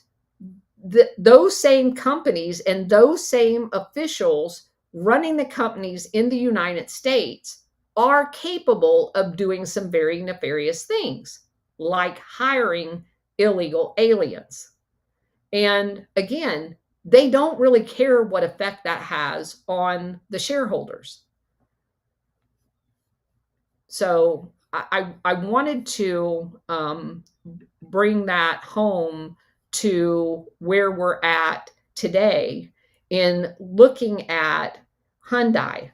those same companies and those same officials running the companies in the United States are capable of doing some very nefarious things, like hiring illegal aliens. And again, they don't really care what effect that has on the shareholders. So I wanted to bring that home to where we're at today in looking at Hyundai.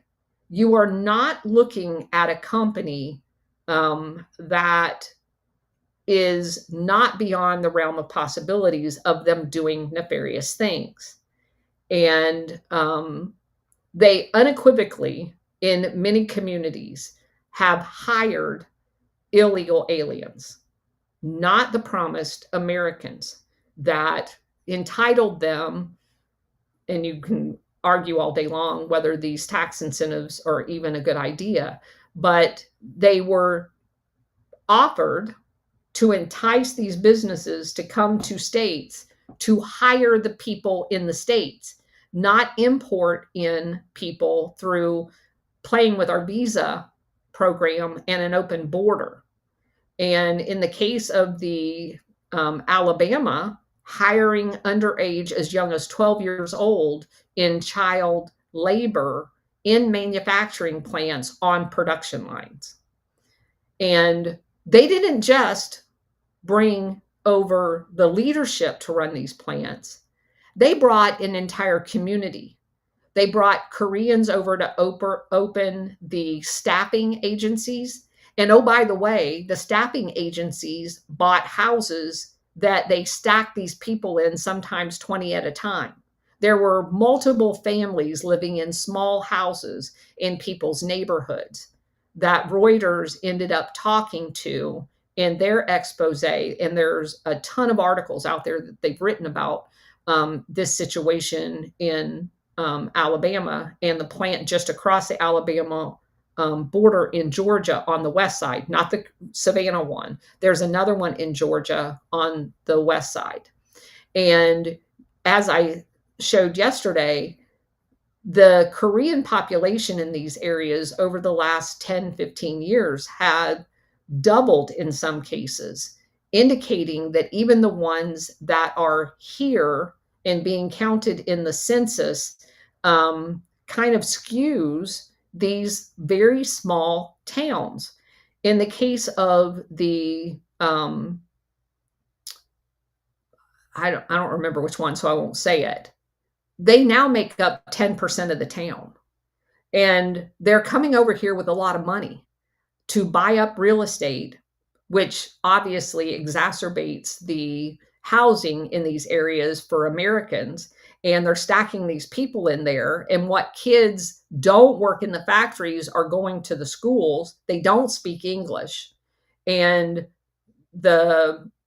You are not looking at a company that is not beyond the realm of possibilities of them doing nefarious things. And they unequivocally, in many communities, have hired illegal aliens, not the promised Americans that entitled them and you can argue all day long whether these tax incentives are even a good idea, but they were offered to entice these businesses to come to states to hire the people in the states, not import in people through playing with our visa program and an open border. And in the case of the Alabama, hiring underage as young as 12 years old in child labor in manufacturing plants on production lines. And they didn't just bring over the leadership to run these plants, they brought an entire community. They brought Koreans over to open the staffing agencies. And oh, by the way, the staffing agencies bought houses that they stacked these people in, sometimes 20 at a time. There were multiple families living in small houses in people's neighborhoods that Reuters ended up talking to in their expose. And there's a ton of articles out there that they've written about this situation in Alabama, and the plant just across the Alabama border in Georgia on the west side, not the Savannah one. There's another one in Georgia on the west side. And as I showed yesterday, the Korean population in these areas over the last 10, 15 years had doubled in some cases, indicating that even the ones that are here and being counted in the census kind of skews these very small towns. In the case of the, I don't remember which one, so I won't say it. They now make up 10% of the town. And they're coming over here with a lot of money to buy up real estate, which obviously exacerbates the housing in these areas for Americans. And they're stacking these people in there. And what kids don't work in the factories are going to the schools. They don't speak English. And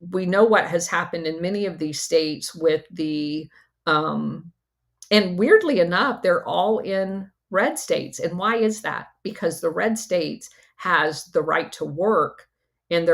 we know what has happened in many of these states with the, and weirdly enough, they're all in red states. And why is that? Because the red states has the right to work, and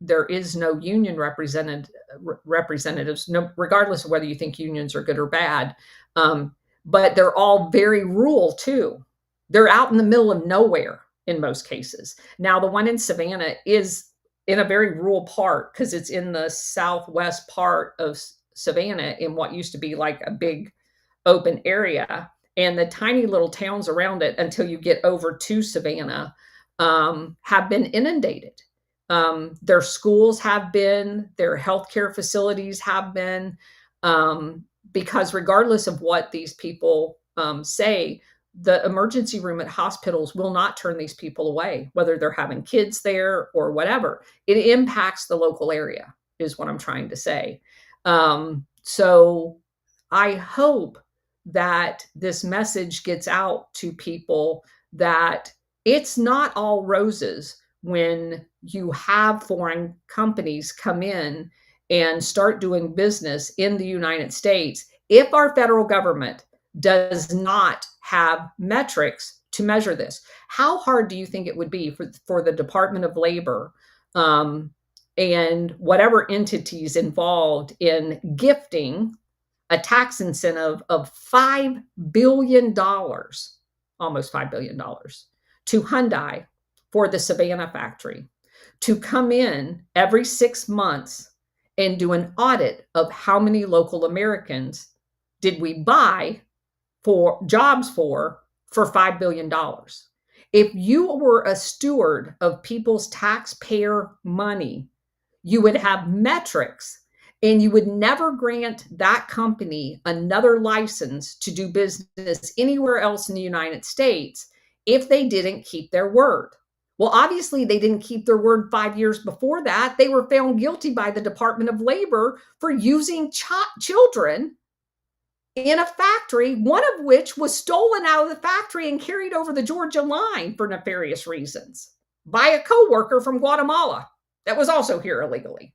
there is no union representatives, no, regardless of whether you think unions are good or bad. But they're all very rural too. They're out in the middle of nowhere in most cases. Now, the one in Savannah is in a very rural part because it's in the southwest part of Savannah in what used to be like a big open area. And the tiny little towns around it until you get over to Savannah have been inundated. Their schools have been, their healthcare facilities have been, because regardless of what these people say, the emergency room at hospitals will not turn these people away, whether they're having kids there or whatever. It impacts the local area, is what I'm trying to say. So I hope that this message gets out to people that it's not all roses when you have foreign companies come in and start doing business in the United States if our federal government does not have metrics to measure this. How hard do you think it would be for the Department of Labor and whatever entities involved in gifting a tax incentive of $5 billion, almost $5 billion, to Hyundai for the Savannah factory, to come in every 6 months and do an audit of how many local Americans did we buy for jobs for $5 billion. If you were a steward of people's taxpayer money, you would have metrics, and you would never grant that company another license to do business anywhere else in the United States if they didn't keep their word. Well, obviously, they didn't keep their word 5 years before that. They were found guilty by the Department of Labor for using children in a factory, one of which was stolen out of the factory and carried over the Georgia line for nefarious reasons by a coworker from Guatemala that was also here illegally.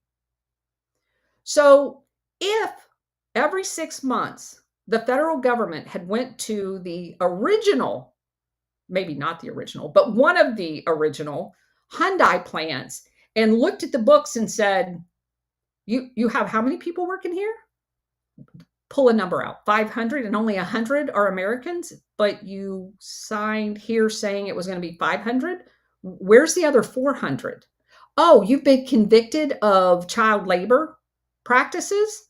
So if every 6 months the federal government had went to the original, maybe not the original, but one of the original Hyundai plants and looked at the books and said, you have how many people working here? Pull a number out, 500, and only 100 are Americans, but you signed here saying it was going to be 500. Where's the other 400? Oh, you've been convicted of child labor practices,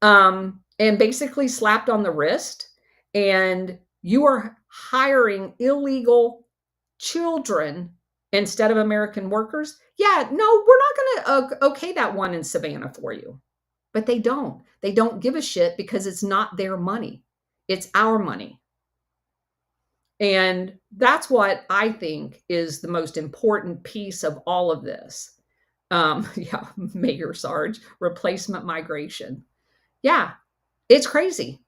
and basically slapped on the wrist, and you are hiring illegal children instead of American workers. Yeah, no, we're not going to okay that one in Savannah for you. But they don't. They don't give a shit because it's not their money. It's our money. And that's what I think is the most important piece of all of this. Yeah, Mayor Sarge, replacement migration. Yeah, it's crazy.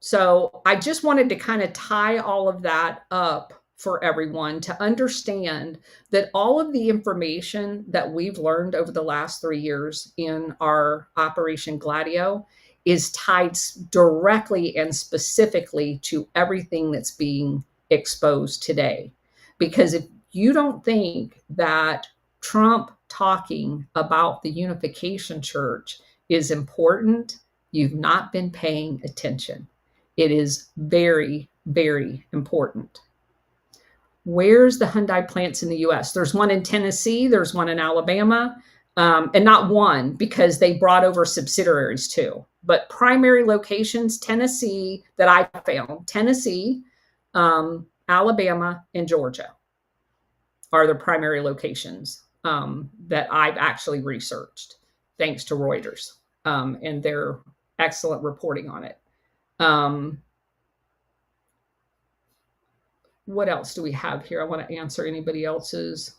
So I just wanted to kind of tie all of that up for everyone to understand that all of the information that we've learned over the last 3 years in our Operation Gladio is tied directly and specifically to everything that's being exposed today. Because if you don't think that Trump talking about the Unification Church is important, you've not been paying attention. It is very, very important. Where's the Hyundai plants in the US? There's one in Tennessee, there's one in Alabama, and not one because they brought over subsidiaries too. But primary locations, Tennessee, that I found, Tennessee, Alabama, and Georgia are the primary locations that I've actually researched, thanks to Reuters and their excellent reporting on it. What else do we have here? I want to answer anybody else's.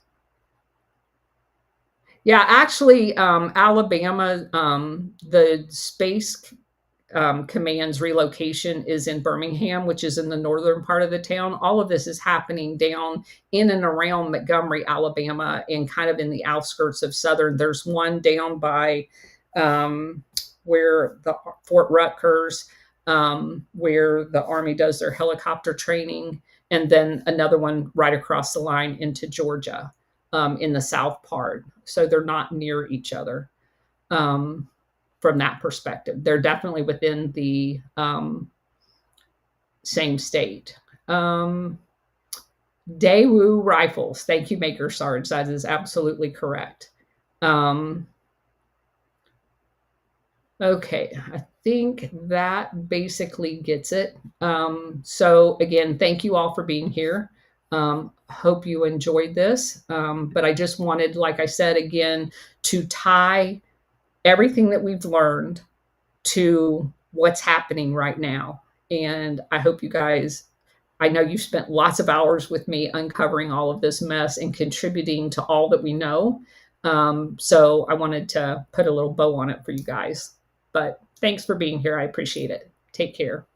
Yeah, actually, Alabama, the Space Command's relocation is in Birmingham, which is in the northern part of the town. All of this is happening down in and around Montgomery, Alabama, and kind of in the outskirts of southern. There's one down by where the Fort Rutgers, where the Army does their helicopter training, and then another one right across the line into Georgia in the south part. So they're not near each other from that perspective. They're definitely within the same state. Daewoo rifles. Thank you, Maker Sarge. That is absolutely correct. Okay, I think that basically gets it. So again, thank you all for being here. Hope you enjoyed this. But I just wanted, like I said, again, to tie everything that we've learned to what's happening right now. And I hope you guys, I know you spent lots of hours with me uncovering all of this mess and contributing to all that we know. So I wanted to put a little bow on it for you guys. But thanks for being here. I appreciate it. Take care.